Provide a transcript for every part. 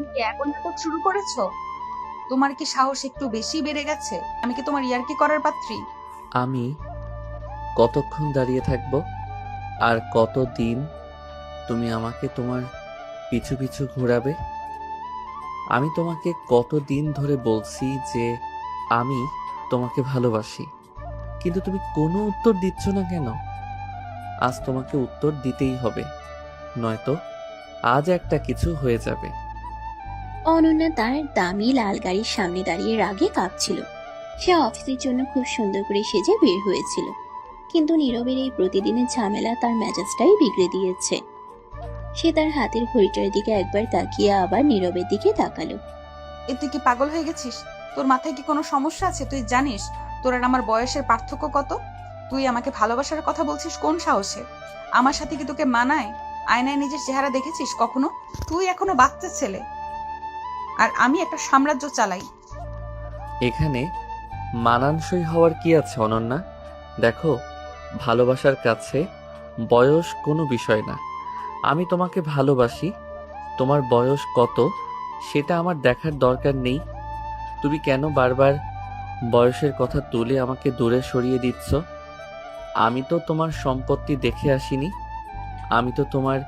তুমি কি এখন নাটক শুরু করেছো? তোমার কি সাহস একটু বেশি বেড়ে গেছে? আমি কি তোমার ইয়ার্কি করার পাত্রী? আমি কতক্ষণ দাঁড়িয়ে থাকবো? আর কতদিন তুমি আমাকে তোমার পিছু পিছু ঘোরাবে? আমি তোমাকে কতদিন ধরে বলছি যে আমি তোমাকে ভালোবাসি, কিন্তু তুমি কোনো উত্তর দিচ্ছ না কেন? আজ তোমাকে উত্তর দিতেই হবে, নয়তো আজ একটা কিছু হয়ে যাবে। অনন্যা তার দামি লাল গাড়ির সামনে দাঁড়িয়ে রাগে কাঁপছিল। সে অফিসের জন্য খুব সুন্দর করে সেজে বের হয়েছিল, কিন্তু নীরবের এই প্রতিদিনের ঝামেলা তার মেজাজটাই বিগড়ে দিয়েছে। সে তার হাতের ঘড়িটার দিকে একবার তাকিয়ে আবার নীরবের দিকে তাকালো। তুই কি পাগল হয়ে গেছিস? তোর মাথায় কি কোনো সমস্যা আছে? তুই জানিস তোর আর আমার বয়সের পার্থক্য কত? তুই আমাকে ভালোবাসার কথা বলছিস কোন সাহসে? আমার সাথে কি তোকে মানায়? আয়নায় নিজের চেহারা দেখেছিস কখনো? তুই এখনো বাচ্চা ছেলে, আর আমি একটা সাম্রাজ্য চালাই। এখানে মানানসই হওয়ার কি আছে অনন্যা? দেখো, ভালোবাসার কাছে বয়স কোনো বিষয় না। আমি তোমাকে ভালোবাসি, তোমার বয়স কত সেটা আমার দেখার দরকার নেই। তুমি কেন বারবার বয়সের কথা তুলে আমাকে দূরে সরিয়ে দিচ্ছ? আমি তো তোমার সম্পত্তি দেখে আসিনি, আমি তো তোমার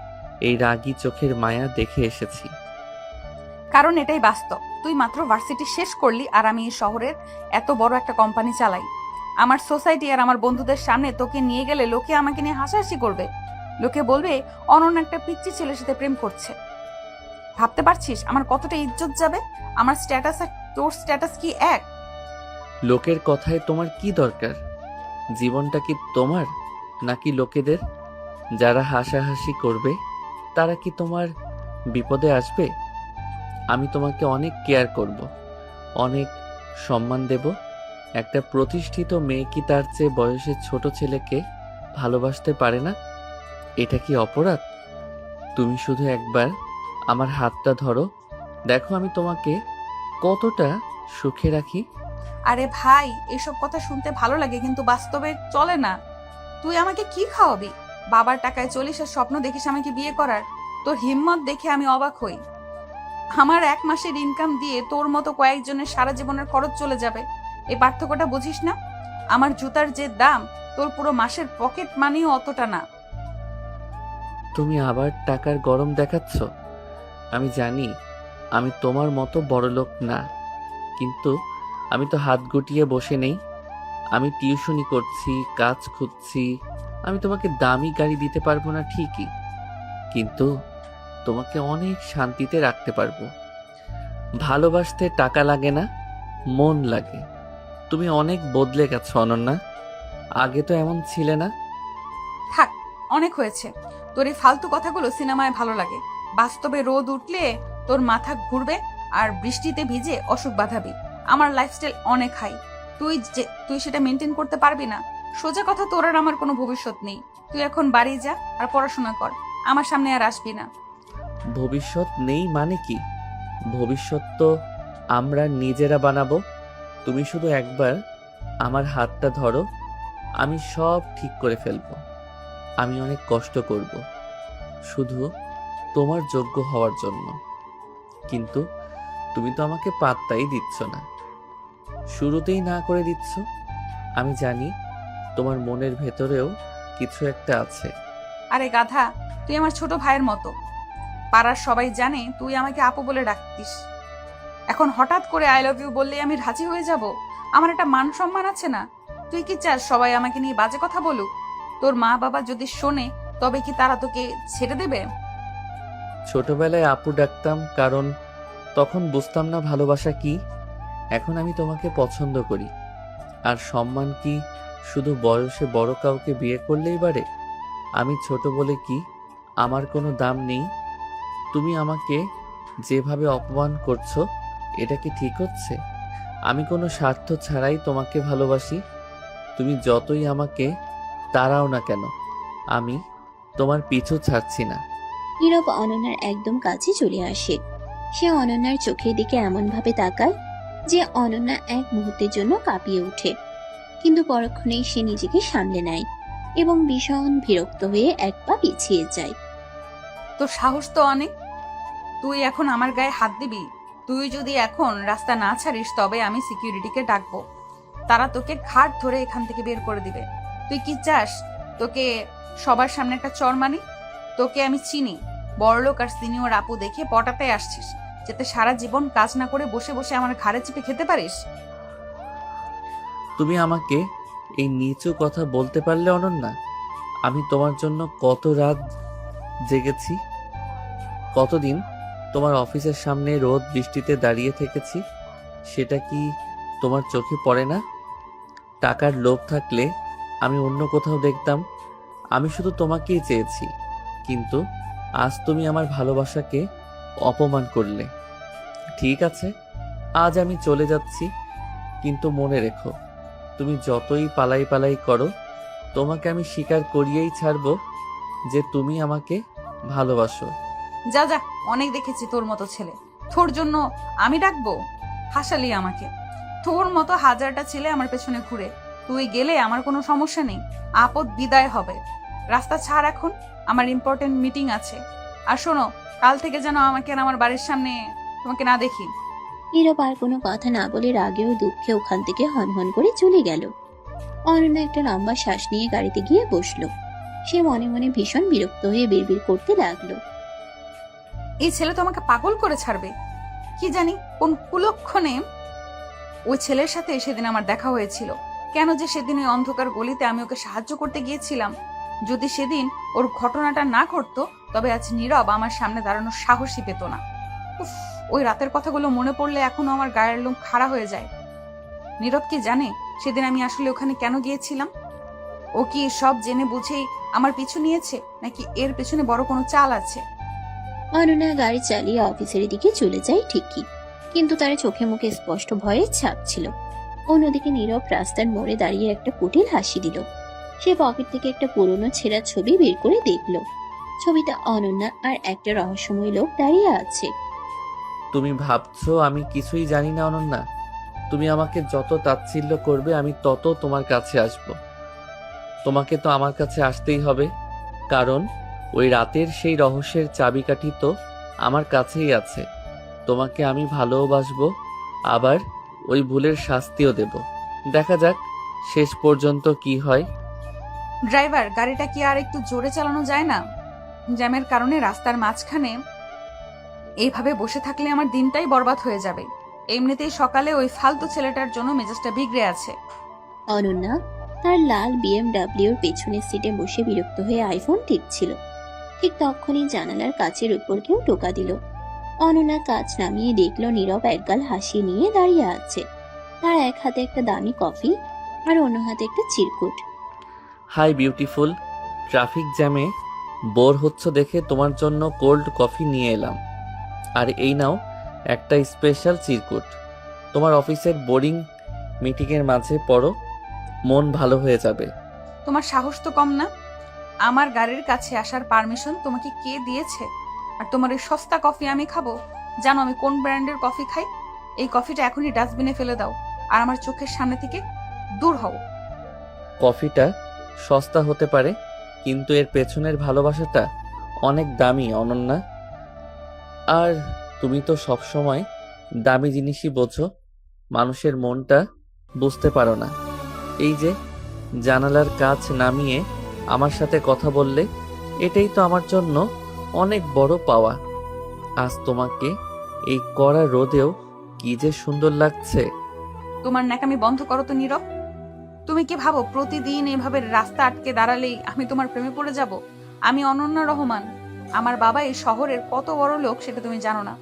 এই রাগী চোখের মায়া দেখে এসেছি। কারণ এটাই বাস্তব। তুই মাত্র ভার্সিটি শেষ করলি আর আমি এই শহরের এত বড় একটা কোম্পানি চালাই। আমার সোসাইটি আর আমার বন্ধুদের সামনে তোকে নিয়ে গেলে লোকে আমাকে নিয়ে হাসাহাসি করবে। লোকে বলবে অনন্য একটা পিচ্চি ছেলের সাথে প্রেম করছে। ভাবতে পারছিস আমার কতটা ইজ্জত যাবে? আমার স্ট্যাটাস আর তোর স্ট্যাটাস কি এক? লোকের কথায় তোমার কি দরকার? জীবনটা কি তোমার নাকি লোকেদের? যারা হাসাহাসি করবে তারা কি তোমার বিপদে আসবে? আমি তোমাকে অনেক কেয়ার করব, অনেক সম্মান দেব। একটা প্রতিষ্ঠিত মেয়ে কি তার চেয়ে বয়সে ছোট ছেলেকে ভালোবাসতে পারে না? এটা কি অপরাধ? তুমি শুধু একবার আমার হাতটা ধরো, দেখো আমি তোমাকে কতটা সুখে রাখি। আরে ভাই, এসব কথা শুনতে ভালো লাগে কিন্তু বাস্তবে চলে না। তুই আমাকে কি খাওয়াবি? বাবার টাকায় চলিস আর স্বপ্ন দেখিস আমাকে বিয়ে করার? তোর হিম্মত দেখে আমি অবাক হই। আমার 1 মাসের ইনকাম দিয়ে তোর মতো কয়েকজনের সারা জীবনের খরচ চলে যাবে। এই পার্থক্যটা বুঝিস না? আমার জুতার যে দাম, তোর পুরো মাসের পকেট মানিও অতটা না। তুমি আবার টাকার গরম দেখাচ্ছ। আমি জানি আমি তোমার মতো বড়লোক না, কিন্তু আমি তো হাত গুটিয়ে বসে নেই। আমি টিউশনি করছি, কাজ খুঁজছি। আমি তোমাকে দামি গাড়ি দিতে পারবো না ঠিকই, কিন্তু তোমাকে অনেক শান্তিতে রাখতে পারবো। ভালোবাসতে টাকা লাগে না, মন লাগে। তুমি অনেক বদলে গেছো অনন্যা, আগে তো এমন ছিলে না। থাক, অনেক হয়েছে। তোর এই ফালতু কথাগুলো সিনেমায় ভালো লাগে। বাস্তবে রোদ উঠলে তোর মাথা ঘুরবে আর বৃষ্টিতে ভিজে অসুখ বাঁধাবি। আমার লাইফস্টাইল অনেক হাই। তুই সেটা মেনটেন করতে পারবি না। সোজা কথা, তোর আর আমার কোনো ভবিষ্যৎ নেই। তুই এখন বাড়ি যা আর পড়াশোনা কর। আমার সামনে আর আসবি না। ভবিষ্যৎ নেই মানে কি? ভবিষ্যৎ তো আমরা নিজেরা বানাবো। তুমি শুধু একবার আমার হাতটা ধরো, আমি সব ঠিক করে ফেলবো। আমি অনেক কষ্ট করব, শুধু তোমার যোগ্য হওয়ার জন্য। কিন্তু তুমি তো আমাকে পাত্তাই দিচ্ছ না, শুরুতেই না করে দিচ্ছ। আমি জানি তোমার মনের ভেতরেও কিছু একটা আছে। আরে গাধা, তুই আমার ছোট ভাইয়ের মতো। পাড়ার সবাই জানে তুই আমাকে আপু বলে ডাকতিস। এখন হঠাৎ করে আই লাভ ইউ বললেই আমি রাজি হয়ে যাব? আমার একটা মান সম্মান আছে না? তুই কি চাস সবাই আমাকে নিয়ে বাজে কথা বলুক? তোর মা বাবা যদি শোনে, তবে কি তারা তোকে ছেড়ে দেবে? ছোটবেলায় আপু ডাকতাম কারণ তখন বুঝতাম না ভালোবাসা কি। এখন আমি তোমাকে পছন্দ করি। আর সম্মান কি শুধু বয়সে বড় কাউকে বিয়ে করলেই বাড়ে? আমি ছোট বলে কি আমার কোনো দাম নেই? তুমি আমাকে যেভাবে অপমান করছো, এটা কি ঠিক হচ্ছে? আমি কোনো স্বার্থ ছাড়াই তোমাকে ভালোবাসি। তুমি যতই আমাকে তাড়াও না কেন, আমি তোমার পিছু ছাড়ছি না। নীরব অনন্যার একদম কাছে চলে আসে। সে অনন্যার চোখের দিকে এমন ভাবে তাকায় যে অনন্যা এক মুহূর্তের জন্য কাঁপিয়ে ওঠে, কিন্তু পরক্ষণেই সে নিজেকে সামলে নেয় এবং ভীষণ বিরক্ত হয়ে এক পা পিছিয়ে যায়। তোর সাহস তো অনেক। তুই এখন আমার গায়ে হাত দিবি? তুই যদি এখন রাস্তা না ছাড়িস তবে আমি সিকিউরিটিকে ডাকবো। তারা তোকে ঘাট ধরে এখান থেকে বের করে দিবে। তুই কি চাস তোকে সবার সামনে একটা চর মানি? তোকে আমি চিনি, বড়লোক আর সিনিয়র আপু দেখে পটাতে আসছিস, যাতে সারা জীবন কাজ না করে বসে বসে আমার ঘাড়ে চেপে খেতে পারিস। তুমি আমাকে এই নিচু কথা বলতে পারলে অনন্যা? আমি তোমার জন্য কত রাত জেগেছি, কতদিন তোমার অফিসের সামনে রোদ বৃষ্টিতে দাঁড়িয়ে থেকেছি, সেটা কি তোমার চোখে পড়ে না? টাকার লোভ থাকলে আমি অন্য কোথাও দেখতাম। আমি শুধু তোমাকেই চেয়েছি, কিন্তু আজ তুমি আমার ভালোবাসাকে অপমান করলে। ঠিক আছে, আজ আমি চলে যাচ্ছি, কিন্তু মনে রেখো, তুমি যতই পালাই পালাই করো, তোমাকে আমি স্বীকার করিয়েই ছাড়বো যে তুমি আমাকে ভালোবাসো। যা যা, অনেক দেখেছি তোর মতো ছেলে। তোর জন্য আমি ডাকবো? হাসালি আমাকে। তোর মতো হাজারটা ছেলে আমার পেছনে ঘুরে, তুই গেলে আমার কোনো সমস্যা নেই, আপদ বিদায় হবে। রাস্তা ছাড় এখন, আমার ইম্পর্টেন্ট মিটিং আছে। আর শোনো, কাল থেকে যেন আমাকে আর আমার বাড়ির সামনে তোমাকে না দেখি। নীরব আর কোনো কথা না বলে রাগে ও দুঃখে ওখান থেকে হনহন করে চলে গেল। অনন্যা একটা লম্বা শ্বাস নিয়ে গাড়িতে গিয়ে বসলো। সে মনে মনে ভীষণ বিরক্ত হয়ে বিড়বিড় করতে লাগলো। এই ছেলে তো আমাকে পাগল করে ছাড়বে। কি জানি কোন কুলক্ষণে ওই ছেলের সাথে সেদিন আমার দেখা হয়েছিল। কেন যে সেদিন ওই অন্ধকার গলিতে আমি ওকে সাহায্য করতে গিয়েছিলাম। যদি সেদিন ওর ঘটনাটা না ঘটতো, তবে আজ নীরব আমার সামনে দাঁড়ানোর সাহসই পেত না। উফ, ওই রাতের কথাগুলো মনে পড়লে এখনো আমার গায়ের লোম খাড়া হয়ে যায়। নীরব কি জানে সেদিন আমি আসলে ওখানে কেন গিয়েছিলাম? ও কি সব জেনে বুঝেই আমার পিছু নিয়েছে, নাকি এর পেছনে বড় কোনো চাল আছে? অনন্যা গাড়ি চালিয়ে অফিসের দিকে চলে যায় ঠিকই, কিন্তু তার চোখে মুখে স্পষ্ট ভয়ের ছাপ ছিল। অন্যদিকে নীরব রাস্তার মোড়ে দাঁড়িয়ে একটা কুটিল হাসি দিল। সে পকেট থেকে একটা পুরনো ছেঁড়া ছবি বের করে দেখলো। ছবিটা অনন্যা আর একটা রহস্যময় লোক দাঁড়িয়ে আছে। তুমি ভাবছো আমি কিছুই জানি না অনন্যা? তুমি আমাকে যত তাচ্ছিল্য করবে আমি তত তোমার কাছে আসব। তোমাকে তো আমার কাছে আসতেই হবে, কারণ ওই রাতের সেই রহস্যের চাবিকাঠি তো আমার কাছেই আছে। তোমাকে আমি ভালোবাসবো, আবার ওই ভুলের শাস্তিও দেব। দেখা যাক শেষ পর্যন্ত কি হয়। ড্রাইভার, গাড়িটা কি আর একটু জোরে চালানো যায় না? জ্যামের কারণে রাস্তার মাঝখানে এইভাবে বসে থাকলে আমার দিনটাই বরবাদ হয়ে যাবে। এমনিতেই সকালে ওই ফালতু ছেলেটার জন্য মেজাজটা বিগড়ে আছে। অনন্যা তার লাল বিএমডাব্লিউর পেছনের সিটে বসে বিরক্ত হয়ে আইফোন টিপছিল। ঠিক তখনই জানালার কাচের উপর কেউ টোকা দিল। অনন্যা কাচ নামিয়ে দেখলো নীরব একগাল হাসি নিয়ে দাঁড়িয়ে আছে। তার এক হাতে একটা দামি কফি আর অন্য হাতে একটা চিরকুট। হাই বিউটিফুল, ট্রাফিক জ্যামে বোর হচ্ছ দেখে তোমার জন্য কোল্ড কফি নিয়ে এলাম। আর এই নাও একটা স্পেশাল চিরকুট। তোমার অফিসের বোরিং মিটিংয়ের মাঝে পড়ো, মন ভালো হয়ে যাবে। তোমার সাহস তো কম না। আমার গাড়ির কাছে আসার পারমিশন তোমাকে কে দিয়েছে? আর তোমার এই সস্তা কফি আমি খাবো? জানো আমি কোন ব্র্যান্ডের কফি খাই? এই কফিটা এখনই ডাস্টবিনে ফেলে দাও, আর আমার চোখের সামনে থেকে দূর হও। কফিটা সস্তা হতে পারে, কিন্তু এর পেছনের ভালোবাসাটা অনেক দামি অনন্যা। আর তুমি তো সবসময় দামি জিনিসই বোঝো, মানুষের মনটা বুঝতে পারো না। এই যে জানালার কাচ নামিয়ে আমার সাথে কথা বললে, এটাই তো আমার জন্য অনেক বড় পাওয়া। আজ তোমাকে এই কড়া রোদেও কি যে সুন্দর লাগছে। তোমার ন্যাকামি বন্ধ করো তো নীরব। তুমি কি ভাবো প্রতিদিন এভাবে রাস্তা আটকে দাঁড়ালেই আমি তোমার প্রেমে পড়ে যাব? আমি অনন্যা রহমান। আমার বাবা এই শহরের কত বড় লোক সেটা তুমি জানো না।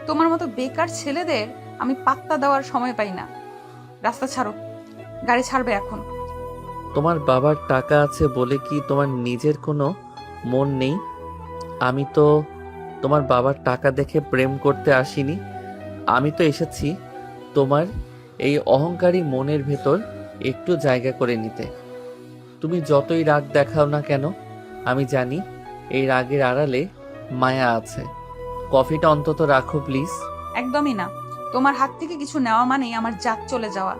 তোমার মতো বেকার ছেলেদের আমি পাত্তা দেওয়ার সময় পাই না। রাস্তা ছাড়ো, গাড়ি ছাড়বে এখন। তোমার বাবার টাকা আছে বলে কি তোমার নিজের কোনো মন নেই? আমি তো তোমার বাবার টাকা দেখে প্রেম করতে আসিনি। আমি তো এসেছি তোমার এই অহংকারী মনের ভেতর একটু জায়গা করে নিতে। তুমি যতই রাগ দেখাও না কেন, আমি জানি এই রাগের আড়ালে মায়া আছে। কফিটা অন্তত রাখো প্লিজ। একদমই না। তোমার হাত থেকে কিছু নেওয়া মানেই আমার জাত চলে যাওয়া।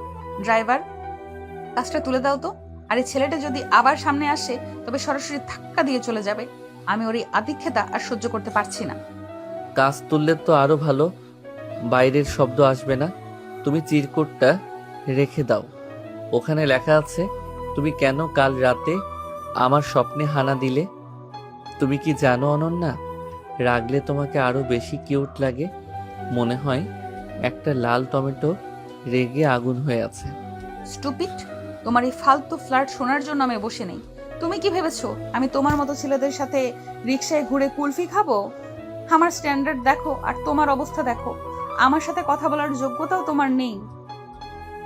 ড্রাইভার, কাজটা তুলে দাও তো। আর এই ছেলেটা যদি আবার সামনে আসে তবে সরাসরি ধাক্কা দিয়ে চলে যাবে। আমি ওর এই আদিক্ষেতা আর সহ্য করতে পারছি না। কাজ তুললে তো আরো ভালো, বাইরের শব্দ আসবে না। তুমি চিরকুটটা রেখে দাও, ওখানে লেখা আছে তুমি কেন কাল রাতে আমার স্বপ্নে হানা দিলে। তুমি কি জানো অনন্যা, রাগলে তোমাকে আরো বেশি কিউট লাগে, মনে হয় একটা লাল টমেটো রেগে আগুন হয়ে আছে। স্টুপিড, তোমার এই ফালতু ফ্লার্ট শোনার জন্য আমি বসে নেই। তুমি কি ভেবেছো আমি তোমার মতো ছেলেদের সাথে রিক্সায় ঘুরে কুলফি খাবো? আমার স্ট্যান্ডার্ড দেখো আর তোমার অবস্থা দেখো। আমার সাথে কথা বলার যোগ্যতাও তোমার নেই।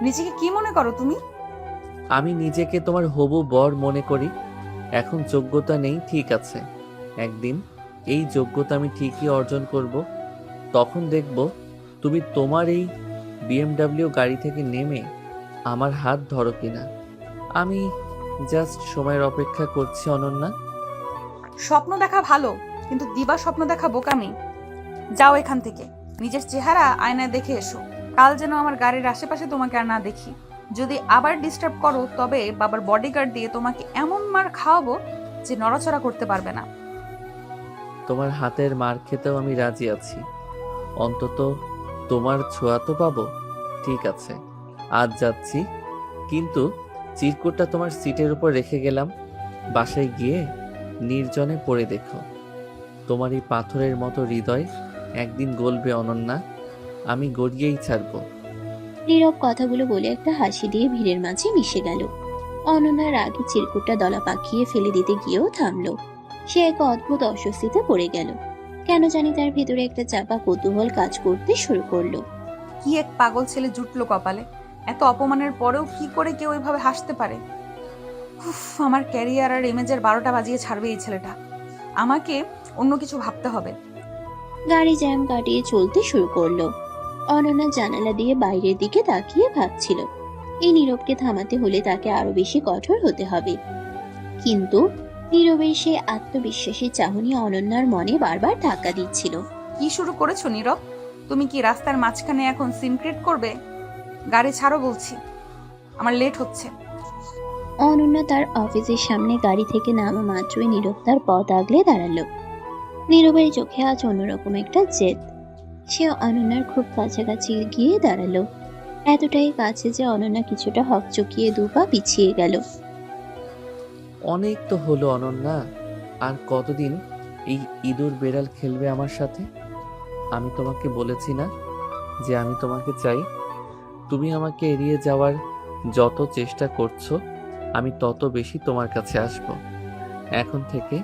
নিজেকে কি মনে করো তুমি? আমি নিজেকে তোমার হবু বর মনে করি। এখন যোগ্যতা নেই, ঠিক আছে, একদিন এই যোগ্যতা আমি ঠিকই অর্জন করব। তখন দেখব তুমি তোমার এই বিএমডাব্লিউ গাড়ি থেকে নেমে আমার হাত ধরো কিনা। আমি জাস্ট সময়ের অপেক্ষা করছি অনন্যা। স্বপ্ন দেখা ভালো, কিন্তু দিবা স্বপ্ন দেখা বোকামি। যাও এখান থেকে, নিজের চেহারা আয়নায় দেখে এসো। কাল যেন আমার গাড়ির আশেপাশে তোমাকে আর না দেখি। যদি আবার ডিস্টার্ব করো তবে বাবার বডিগার্ড দিয়ে তোমাকে এমন মার খাওয়াবো যে নড়াচড়া করতে পারবে না। তোমার হাতের মার খেতেও আমি রাজি আছি, অন্তত তোমার ছোঁয়া তো পাবো। ঠিক আছে, আজ যাচ্ছি, কিন্তু চিরকুটটা তোমার সিটের উপর রেখে গেলাম। বাসায় গিয়ে নির্জনে পড়ে দেখো। তোমার এই পাথরের মতো হৃদয় একদিন গলবে অনন্যা, আমি গড়িয়েই ছাড়বো। নীরব কথাগুলো বলে একটা হাসি দিয়ে ভিড়ের মাঝে মিশে গেল। অনন্যার আগে চিরকুটটা দলা পাকিয়ে ফেলে দিতে গিয়েও থামলো। সে এক অদ্ভুত অস্বস্তিতে পড়ে গেল। কেন জানি তার ভিতরে একটা চাপা কৌতূহল কাজ করতে শুরু করলো। কি এক পাগল ছেলে জুটলো কপালে। এত অপমানের পরেও কি করে কেউ এভাবে হাসতে পারে? উফ, আমার ক্যারিয়ার আর ইমেজের 12টা বাজিয়ে ছাড়বে এই ছেলেটা। আমাকে অন্য কিছু ভাবতে হবে। গাড়ি জ্যাম কাটিয়ে চলতে শুরু করলো। অনন্যা জানালা দিয়ে বাইরের দিকে তাকিয়ে ভাবছিল, এই নীরবকে থামাতে হলে তাকে আরো বেশি কঠোর হতে হবে। কিন্তু নীরবের সে আত্মবিশ্বাসী চাহনি অনন্যার মনে বারবার ধাক্কা দিচ্ছিল। কি শুরু করেছো নীরব? তুমি কি রাস্তার মাঝখানে এখন সিন ক্রিয়েট করবে? গাড়ি ছাড়ো বলছি, আমার লেট হচ্ছে। অনন্যা তার অফিসের সামনে গাড়ি থেকে নামা মাত্রই নীরব তার পথ আগলে দাঁড়ালো। নীরবের চোখে আজ অন্যরকম একটা জেদ। সে অনন্যার খুব কাছাকাছি গিয়ে দাঁড়ালো, এতটাই কাছে যে অনন্যা কিছুটা হকচকিয়ে দুপা পিছিয়ে গেল। অনেক তো হলো অনন্যা, আর কতদিন এই ইঁদুর বেড়াল খেলবে আমার সাথে? আমি তোমাকে বলেছি না যে আমি তোমাকে চাই? তুমি আমাকে এড়িয়ে যাওয়ার যত চেষ্টা করছো আমি তত বেশি তোমার কাছে আসব। এখন থেকে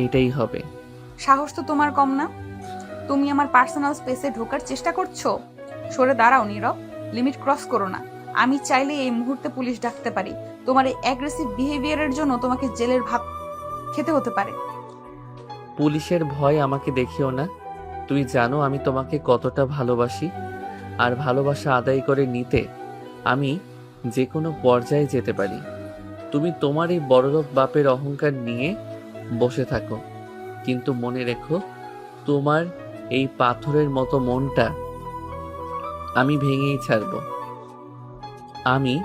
এটাই হবে। সাহস তো তোমার কম না। তুমি আমার পার্সোনাল স্পেসে ঢোকার চেষ্টা করছো। সরে দাঁড়াও নীরব, লিমিট ক্রস করো না। আমি চাইলে এই মুহূর্তে পুলিশ ডাকতে পারি। তোমার এই অ্যাগ্রেসিভ বিহেভিয়ারের জন্য তোমাকে জেলের ভাত খেতে হতে পারে। পুলিশের ভয় আমাকে দেখিও না। তুমি জানো আমি তোমাকে কতটা ভালোবাসি, আর ভালোবাসা আদায় করে নিতে আমি যে কোনো পর্যায়ে যেতে পারি। তুমি তোমার এই বড়লোক বাপের অহংকার নিয়ে বসে থাকো, কিন্তু মনে রেখো তোমার এই পাথরের মতো মনটা আমি ভেঙেই ছাড়ব। আমি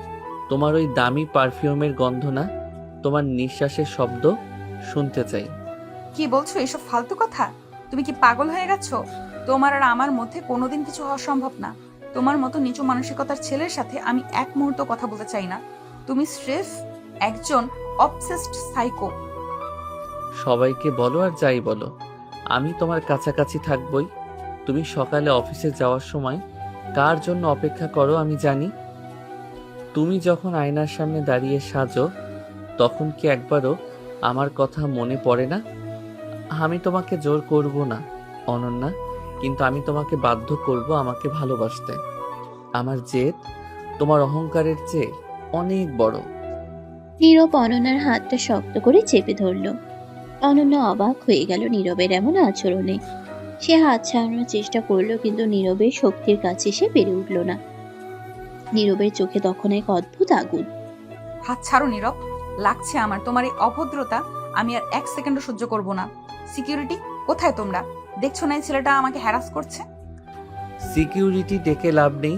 তোমার ওই দামি পারফিউমের গন্ধ না, তোমার নিঃশ্বাসের শব্দ শুনতে চাই। কি বলছো এসব ফালতু কথা? তুমি কি পাগল হয়ে গেছো? তোমার আর আমার মধ্যে কোনোদিন কিছু হওয়া সম্ভব না। তোমার মতো নিচু মানসিকতার ছেলের সাথে আমি এক মুহূর্ত কথা বলতে চাই না। তুমি স্রেফ একজন অবসেসড সাইকো। সবাইকে বলো আর যাই বলো, আমি তোমার কাছাকাছি থাকবই। তুমি সকালে অফিসে যাওয়ার সময় কার জন্য অপেক্ষা করো আমি জানি। তুমি যখন আয়নার সামনে দাঁড়িয়ে সাজো তখন কি একবারও আমার কথা মনে পড়ে না? আমি তোমাকে জোর করব না অনন্যা, কিন্তু আমি তোমাকে বাধ্য করব আমাকে ভালোবাসতে। আমার জেদ তোমার অহংকারের চেয়ে অনেক বড়। নীরব অনন্যার হাতটা শক্ত করে চেপে ধরল। অনন্যা অবাক হয়ে গেল নীরবের এমন আচরণে। সে হাত ছাড়ানোর চেষ্টা করলো, কিন্তু নীরবের শক্তির কাছে সে পেরে উঠল না। নীরবের চোখে তখন এক অদ্ভুত আগুন। হাত ছাড়ো নীরব, লাগছে আমার তোমার এই অভদ্রতা। আমি আর এক সেকেন্ডও সহ্য করব না। সিকিউরিটি কোথায় তোমরা? দেখছো না এই ছেলেটা আমাকে হ্যারাস করছে? সিকিউরিটি ডেকে লাভ নেই,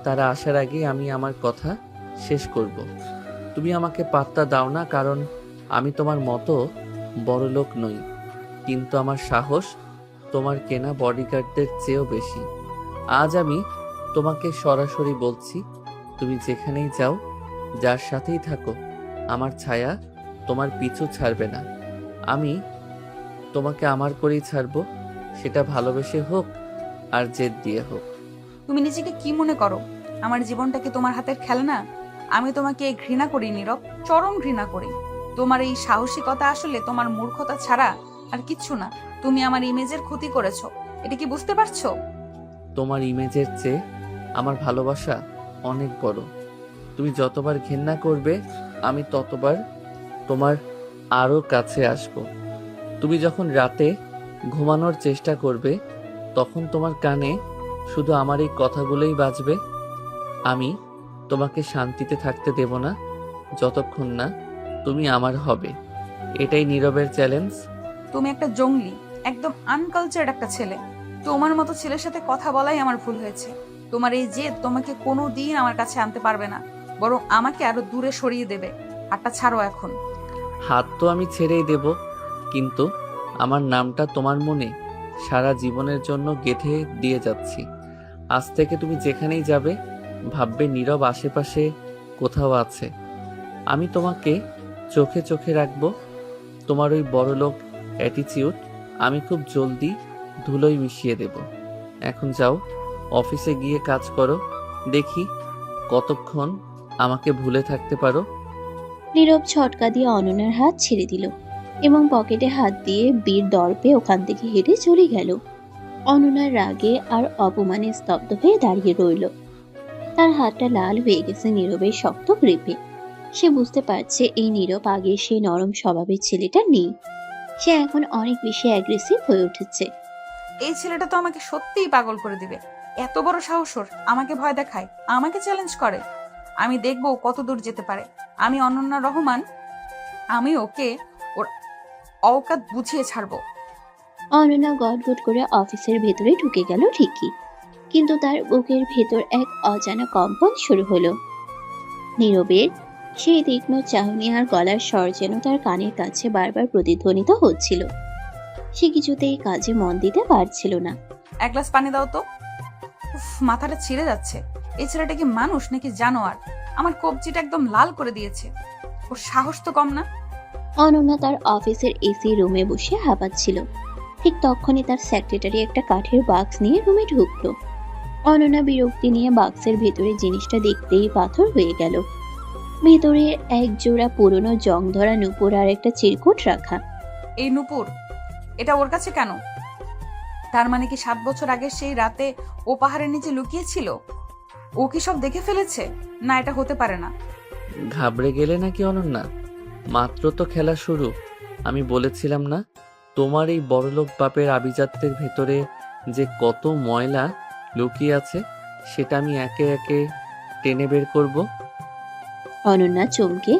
তারা আসার আগে আমি আমার কথা শেষ করব। তুমি আমাকে পাত্তা দাও না, কারণ আমি তোমার মতো বড় লোক নই, কিন্তু আমার সাহস তোমার কেনা বডিগার্ডদের চেয়েও বেশি। আজ আমি তোমাকে সরাসরি বলছি, তুমি যেখানেই যাও, যার সাথেই থাকো, আমার ছায়া তোমার পিছু ছাড়বে না। আমি তোমাকে আমার করেই ছাড়বো, সেটা ভালোবেসে হোক আর জেদ দিয়ে হোক। তুমি নিজেকে কি মনে করো? আমার জীবনটা কি তোমার হাতের খেলনা? আমি তোমাকে ঘৃণা করি নীরব, চরম ঘৃণা করি। তোমার এই সাহসিকতা আসলে তোমার মূর্খতা ছাড়া আর কিচ্ছু না। তুমি আমার ইমেজের ক্ষতি করেছো, এটা কি বুঝতে পারছো? তোমার ইমেজের চেয়ে আমার ভালোবাসা অনেক বড়। তুমি যতবার ঘৃণা করবে, আমি ততবার তোমার আরো কাছে আসব। তুমি যখন রাতে ঘুমানোর চেষ্টা করবে, তখন তোমার কানে শুধু আমার এই কথাগুলোই বাজবে। আমি তোমাকে শান্তিতে থাকতে দেব না যতক্ষণ না তুমি আমার হবে। এটাই নীরবের চ্যালেঞ্জ। তুমি একটা জঙ্গলি, একদম আনকালচার্ড একটা ছেলে। তোমার মতো ছেলের সাথে কথা বলাই আমার ভুল হয়েছে। তোমার এই জেদ তোমাকে কোনো দিন আমার কাছে আনতে পারবে না, বরং আমাকে আরো দূরে সরিয়ে দেবে। হাতটা ছাড়ো এখন। হাত তো আমি ছেড়েই দেব, কিন্তু আমার নামটা তোমার মনে সারা জীবনের জন্য গেঁথে দিয়ে যাচ্ছি। আজ থেকে তুমি যেখানেই যাবে, ভাববে নীরব আশেপাশে কোথাও আছে। আমি তোমাকে চোখে চোখে রাখবো। তোমার ওই বড়লোক অ্যাটিচিউড আমি খুব জলদি ধুলোয় মিশিয়ে দেব। এখন যাও, অফিসে গিয়ে কাজ করো। দেখি কতক্ষণ আমাকে ভুলে থাকতে পারো। নীরব ছটকা দিয়ে অনন্যার হাত ছেড়ে দিল এবং পকেটে হাত দিয়ে বীর দর্পে ওখান থেকে হেঁটে চলে গেল। অনন্যার রাগে আর অপমানে স্তব্ধ হয়ে দাঁড়িয়ে রইল। তার হাতটা লাল হয়ে গেছে নীরবের শক্ত গ্রিপে। সে বুঝতে পারছে এই নীরব আগে সেই নরম স্বভাবের ছেলেটা নেই। সে এখন অনেক বেশি অ্যাগ্রেসিভ হয়ে উঠেছে। এই ছেলেটা তো আমাকে সত্যিই পাগল করে দিবে। এত বড় সাহস ওর, আমাকে ভয় দেখায়, আমাকে চ্যালেঞ্জ করে। আমি দেখবো ও কত দূর যেতে পারে। আমি অনন্যা রহমান, আমি ওকে ওর অওকাত বুঝিয়ে ছাড়বো। অনন্যা গটগট করে অফিসের ভেতরে ঢুকে গেল ঠিকই, কিন্তু তার বুকের ভেতর এক অজানা কম্পন শুরু হলো। নীরবের সেই তীক্ষ্ণ চাহনি আর গলার স্বর যেন তার কানের কাছে বারবার প্রতিধ্বনিত হচ্ছিল। সে কিছুতেই কাজে মন দিতে পারছিল না। এক গ্লাস পানি দাও তো। উফ, মাথাটা ছিঁড়ে যাচ্ছে। এই ছেলেটা কি মানুষ নাকি জানোয়ার? আমার কবজিটা একদম লাল করে দিয়েছে। ওর সাহস তো কম না। অনন্যা তার অফিসের এসি রুমে বসে হাঁপাচ্ছিল। ঠিক তখনই তার সেক্রেটারি একটা কাঠের বাক্স নিয়ে রুমে ঢুকলো। অনন্যা বিরক্তি নিয়ে বাক্সের ভেতরে জিনিসটা দেখতেই পাথর হয়ে গেল। ভেতরে এক জোড়া পুরনো জং ধরা নূপুর আর একটা চিরকুট রাখা। এই নূপুর, এটা ওর কাছে কেন? তার মানে কি 7 বছর আগে সেই রাতে ও পাহাড়ের নিচে লুকিয়েছিল? ও কি সব দেখে ফেলেছে? না, এটা হতে পারে না। ঘাবড়ে গেলে নাকি অনন্যা? মাত্র তো খেলা শুরু। আমি বলেছিলাম না, তোমার এই বড়লোক বাপের আভিজাত্যের ভেতরে যে কত ময়লা লুকিয়ে আছে, সেটা আমি একে একে টেনে বের করব। অনন্যা চমকে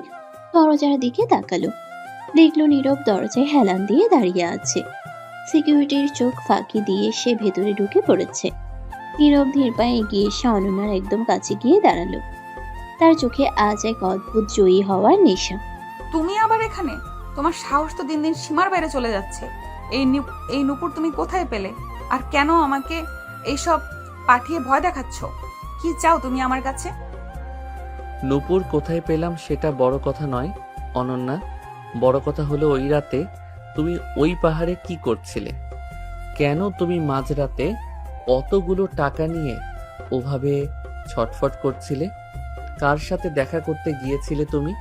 দরজার দিকে তাকালো। দেখলো নীরব দরজায় হেলান দিয়ে দাঁড়িয়ে আছে। সিকিউরিটির চোখ ফাঁকি দিয়ে সে ভেতরে ঢুকে পড়েছে। নীরব ধীর পায়ে এগিয়ে এসে অনন্যার একদম কাছে গিয়ে দাঁড়ালো। তার চোখে আজ এক অদ্ভুত জয়ী হওয়ার নেশা। তুমি আবার এখানে? তোমার সাহস তো দিন দিন সীমার বাইরে চলে যাচ্ছে। এই নূপুর তুমি কোথায় পেলে? আর কেন আমাকে এইসব পাঠিয়ে ভয় দেখাচ্ছ? কি চাও তুমি আমার কাছে? নূপুর কোথায় পেলাম সেটা বড় কথা নয় অনন্যা। বড় কথা হলো ওই রাতে তুমি ওই পাহাড়ে কি করছিলে? কেন তুমি মাঝরাতে অতগুলো টাকা নিয়ে ওভাবে ছটফট করছিলে? কার সাথে দেখা করতে গিয়েছিলে তুমি?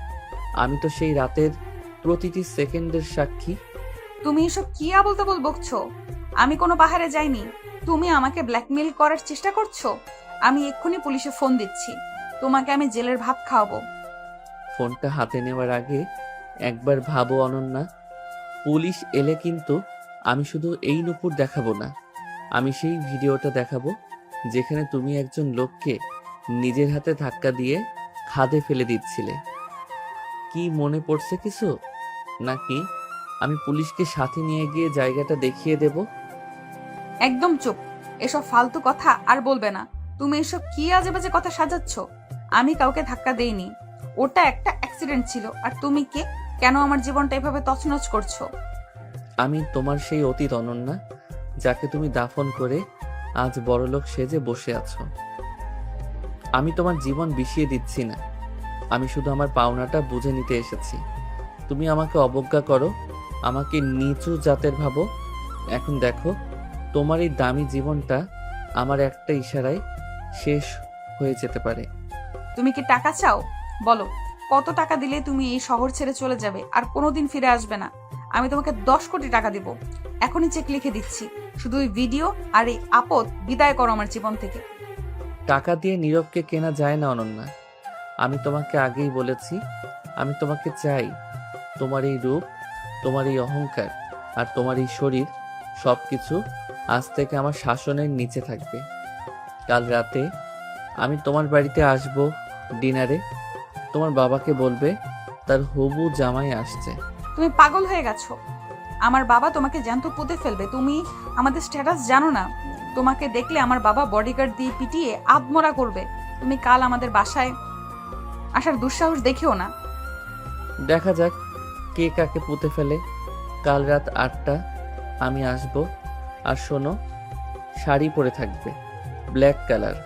আমি তো সেই রাতের প্রতিটি সেকেন্ডের সাক্ষী। তুমি এসব কি আবল তাবল বকছো? আমি কোনো পাহাড়ে যাইনি। তুমি আমাকে ব্ল্যাকমেইল করার চেষ্টা করছো। আমি এক্ষুনি পুলিশে ফোন দিচ্ছি। তোমাকে আমি জেলের ভাত খাওয়াবো। ফোনটা হাতে নেওয়ার আগে একবার ভাবো অনন্যা, পুলিশ এলে কিন্তু আমি শুধু এই নূপুর দেখাবো না, আমি সেই ভিডিওটা দেখাবো যেখানে তুমি একজন লোককে নিজের হাতে ধাক্কা দিয়ে খাদে ফেলে দিচ্ছিলে। কি মনে পড়ছে কিছু? নাকি আমি পুলিশকে সাথে নিয়ে গিয়ে জায়গাটা দেখিয়ে দেব? একদম চুপ। এসব ফালতু কথা আর বলবে না। তুমি এসব কি আজে বাজে কথা সাজাচ্ছ? আমি কাউকে ধাক্কা দেইনি। ওটা একটা অ্যাক্সিডেন্ট ছিল। আর তুমি কে? কেন আমার জীবনটা এভাবে তছনছ করছো? আমি তোমার সেই অতীত অনন্যা, যাকে তুমি দাফন করে আজ বড়লোক সেজে বসে আছো। আমি তোমার জীবন বিষিয়ে দিচ্ছি না, আমি শুধু আমার পাওনাটা বুঝে নিতে এসেছি। তুমি আমাকে অবজ্ঞা করো, আমাকে নিচু জাতের ভাবো। এখন দেখো, তোমার এই দামি জীবনটা আমার একটা ইশারায় শেষ হয়ে যেতে পারে। তুমি কি টাকা চাও? বলো, কত টাকা দিলে তুমি এই শহর ছেড়ে চলে যাবে আর কোনোদিন ফিরে আসবে না? আমি তোমাকে 10 কোটি টাকা দিব। এখনই চেক লিখে দিচ্ছি। শুধু ওই ভিডিও আর এই আপদ বিদায় করো আমার জীবন থেকে। টাকা দিয়ে নীরবকে কেনা যায় না অনন্যা। আমি তোমাকে আগেই বলেছি, আমি তোমাকে চাই। তোমার এই রূপ, তোমার এই অহংকার আর তোমার এই শরীর, সব কিছু আজ থেকে আমার শাসনের নিচে থাকবে। কাল রাতে আমি তোমার বাড়িতে আসব ডিনারে। তোমার বাবাকে বলবে তার হবু জামাই আসছে। তুমি পাগল হয়ে গেছো। আমার বাবা তোমাকে জ্যান্ত পুঁতে ফেলবে। তুমি আমাদের স্ট্যাটাস জানো না? তোমাকে দেখলে আমার বাবা বডিগার্ড দিয়ে পিটিয়ে আধমরা করবে। তুমি কাল আমাদের বাসায় আসার দুঃসাহস দেখিও না। দেখা যাক কে কাকে পুঁতে ফেলে। কাল রাত 8টা আমি আসব। আর শোনো, শাড়ি পরে থাকবে, ব্ল্যাক কালার।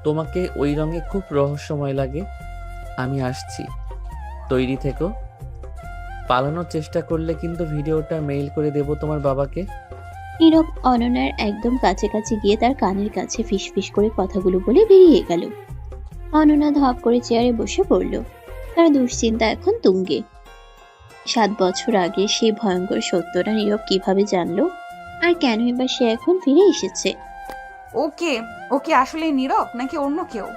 তোমাকে ওই রঙে খুব রহস্যময় লাগে। আমি আসছি, তৈরি থেকো। পালানোর চেষ্টা করলে কিন্তু ভিডিওটা মেইল করে দেব তোমার বাবাকে। নীরব অনন্যার একদম কাছে গিয়ে তার কানের কাছে ফিসফিস করে কথাগুলো বলে বেরিয়ে গেল। অনন্যা ধপ করে চেয়ারে বসে পড়ল। তার দুশ্চিন্তা এখন তুঙ্গে। 7 বছর আগে সেই ভয়ঙ্কর সত্যটা নীরব কিভাবে জানলো, আর কেনই বা সে এখন ফিরে এসেছে? ওকে ওকে আসলে নীরব নাকি অন্য কেউ?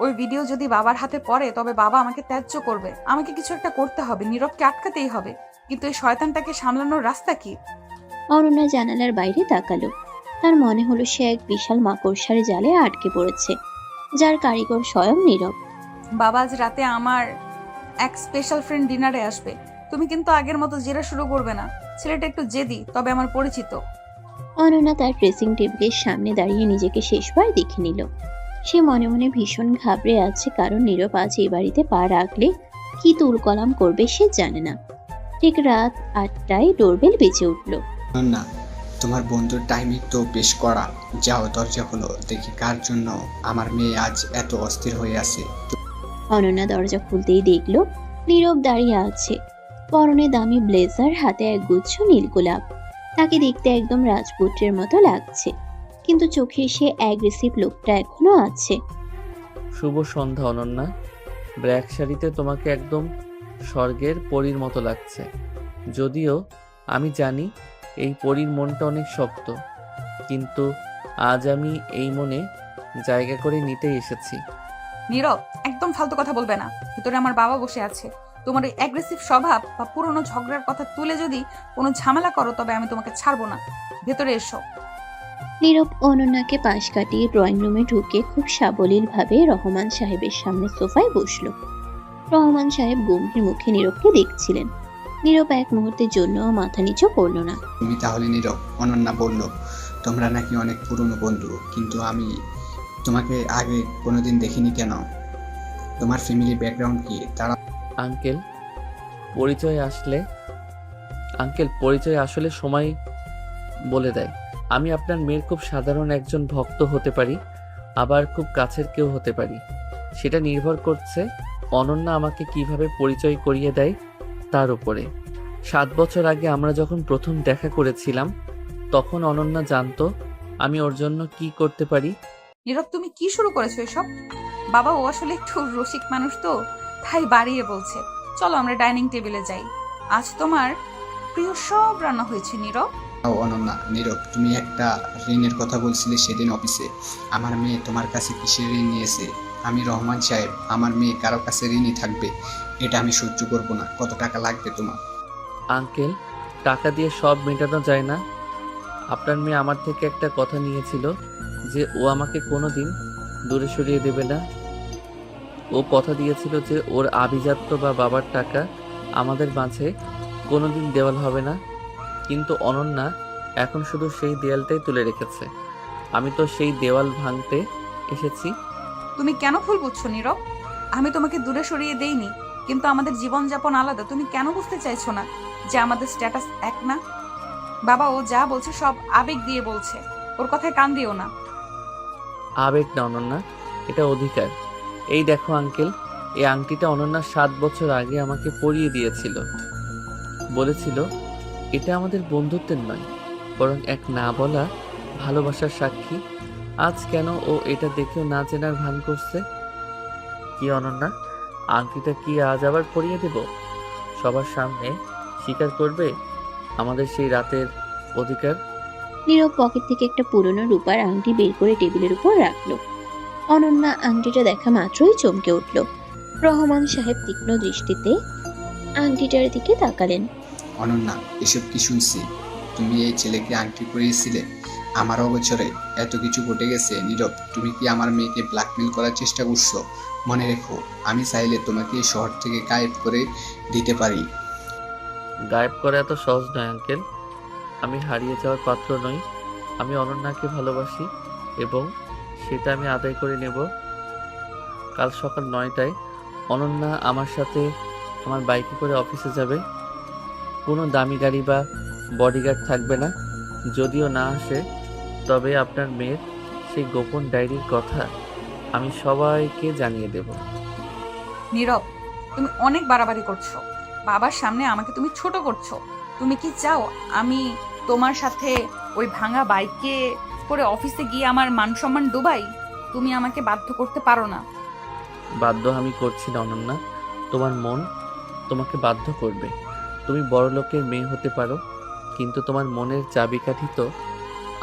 ওই ভিডিও যদি বাবার হাতে পড়ে তবে বাবা আমাকে ত্যায্য করবে। আমাকে কিছু একটা করতে হবে, নীরবকে আটকাতেই হবে। কিন্তু এই শয়তানটাকে সামলানোর রাস্তা কি? অনন্যা জানালার বাইরে তাকালো। তার মনে হলো সে এক বিশাল মাকড়সার জালে আটকে পড়েছে, যার কারিগর স্বয়ং নীরব। বাবা আজ রাতে আমার এক স্পেশাল ফ্রেন্ড ডিনারে আসবে। তুমি কিন্তু আগের মতো জেরা শুরু করবে না। ছেলেটা একটু জেদি, তবে আমার পরিচিত। অনন্যা তার ড্রেসিং টেবিলের সামনে দাঁড়িয়ে নিজেকে শেষবার দেখে নিল। সে মনে মনে ভীষণ ঘাবড়ে আছে, কারণ নীরব আজ এই বাড়িতে পা রাখলে কি তুলকলাম করবে সে জানে না। ঠিক রাত 8টায় ডোরবেল বেজে উঠল। না, তোমার বন্ধুর টাইমিং তো বেশ কড়া। যাও, দরজা খোলো, দেখি কার জন্য আমার মেয়ে আজ এত অস্থির হয়ে আছে। অনন্যা দরজা খুলতেই দেখল নীরব দাঁড়িয়ে আছে, পরনে দামি ব্লেজার, হাতে এক গুচ্ছ নীল গোলাপ। তাকে দেখতে একদম রাজপুত্রের মতো লাগছে, কিন্তু চোখে সে অ্যাগ্রেসিভ লুকটা এখনো আছে। শুভ সন্ধ্যা অনন্যা। ব্ল্যাক শাড়িতে তোমাকে একদম স্বর্গের পরীর মতো লাগছে। যদিও আমি জানি এই পরীর মনটা অনেক শক্ত, কিন্তু আজ আমি এই মনে জায়গা করে নিতে এসেছি। নীরব, একদম ফালতু কথা বলবে না। ভিতরে আমার বাবা বসে আছে। তোমার এই অ্যাগ্রেসিভ স্বভাব বা পুরনো ঝগড়ার কথা তুলে যদি কোনো ঝামেলা করো তবে আমি তোমাকে ছাড়বো না। ভেতরে এসো। নীরব অনন্যাকে পাশ কাটিয়ে ড্রয়িং রুমে ঢুকে খুব সাবলীল ভাবে রহমান সাহেবের সামনে সোফায় বসলো। রহমান সাহেব গম্ভীর মুখে নীরবকে দেখছিলেন। নীরব এক মুহূর্তের জন্য মাথা নিচু করল না। তুমি তাহলে নীরব? অনন্যা বলল, তোমরা নাকি অনেক পুরনো বন্ধু, কিন্তু আমি তোমাকে আগে কোনোদিন দেখিনি কেন? তোমার ফ্যামিলি ব্যাকগ্রাউন্ড কি? তারা আঙ্কেল পরিচয় আসলে সময় বলে দেয়। আমি আপনার মেয়ের খুব সাধারণ একজন ভক্ত হতে পারি, আবার খুব কাছের কেউ হতে পারি। সেটা নির্ভর করছে অনন্যা আমাকে কিভাবে পরিচয় করিয়ে দেয় তার উপরে। 7 বছর আগে আমরা যখন প্রথম দেখা করেছিলাম, তখন অনন্যা জানতো আমি ওর জন্য কি করতে পারি। নীরব, তুমি কি শুরু করেছো এসব? বাবা ও আসলে একটু রসিক মানুষ তো, তাই বাড়িয়ে বলছে। চলো আমরা ডাইনিং টেবিলে যাই। আজ তোমার প্রিয় সব রান্না হয়েছে নীরব। অনন্যা, নীরব, তুমি একটা ঋণের কথা বলছিলে সেদিন অফিসে। আমার মেয়ে তোমার কাছে কিসের ঋণ নিয়েছে? আমি রহমান সাহেব, আমার মেয়ে কারো কাছে ঋণই থাকবে, এটা আমি সহ্য করব না। কত টাকা লাগবে তোমার? আঙ্কেল, টাকা দিয়ে সব মেটানো যায় না। আপনার মেয়ে আমার থেকে একটা কথা নিয়েছিল যে ও আমাকে কোনোদিন দূরে সরিয়ে দেবে না। ও কথা দিয়েছিল যে ওর আভিজাত্য বা বাবার টাকা আমাদের মাঝে কোনোদিন দেওয়াল হবে না। কিন্তু অনন্যা এখন শুধু সেই দেয়ালটাই তুলে রেখেছে। আমি তো সেই দেওয়াল ভাঙতে এসেছি। তুমি কেন ভুল বুঝছো নীরব? আমি তোমাকে দূরে সরিয়ে দেইনি, কিন্তু আমাদের জীবনযাপন আলাদা। তুমি কেন বুঝতে চাইছো না যে আমাদের স্ট্যাটাস এক না? বাবা ও যা বলছে সব আবেগ দিয়ে বলছে, ওর কথায় কান দিও না। আবেগ না অনন্যা, এটা অধিকার। এই দেখো আঙ্কেল, এই আংটিটা অনন্যা 7 বছর আগে আমাকে পরিয়ে দিয়েছিল। বলেছিল এটা আমাদের বন্ধুত্বের নয়, বরং এক না বলা ভালোবাসার সাক্ষী। আজ কেন ও এটা দেখেও না চেনার ভান করছে? কি অনন্যা, আংটিটা কি আজ আবার পরিয়ে দেব? সবার সামনে স্বীকার করবে আমাদের সেই রাতের অধিকার? নীরব পকেট থেকে একটা পুরনো রূপার আংটি বের করে টেবিলের উপর রাখলো। অনন্যা আংটিটা দেখা মাত্রই চমকে উঠল। রহমান সাহেব তীক্ষ্ণ দৃষ্টিতে আংটিটার দিকে তাকালেন। অনন্যা, এসব কি শুনছি? তুমি এই ছেলেকে আংটি পরিয়েছিলে? আমার অগোচরে এত কিছু ঘটে গেছে। নীরব, তুমি কি আমার মেয়েকে ব্ল্যাকমেল করার চেষ্টা করছো? মনে রেখো, আমি চাইলে তোমাকে এই শহর থেকে গায়েব করে দিতে পারি। গায়েব করা এত সহজ নয় আঙ্কেল। আমি হারিয়ে যাওয়ার পাত্র নই। আমি অনন্যাকে ভালোবাসি এবং সেটা আমি আদায় করে নেব। কাল সকাল 9টায় অনন্যা আমার সাথে আমার বাইকে করে অফিসে যাবে। কোনো দামি গাড়ি বা বডিগার্ড থাকবে না। যদিও না আসে, তবে আপনার মেয়ের সেই গোপন ডায়েরির কথা আমি সবাইকে জানিয়ে দেব। নীরব, তুমি অনেক বাড়াবাড়ি করছো। বাবার সামনে আমাকে তুমি ছোট করছো। তুমি কি চাও আমি তোমার সাথে ওই ভাঙা বাইকে করে অফিসে গিয়ে আমার মান সম্মান ডুবাই? তুমি আমাকে বাধ্য করতে পারো না। বাধ্য আমি করছি না অনন্যা, তোমার মন তোমাকে বাধ্য করবে। তুমি বড়লোকের মেয়ে হতে পারো, কিন্তু তোমার মনের চাবিকাঠি তো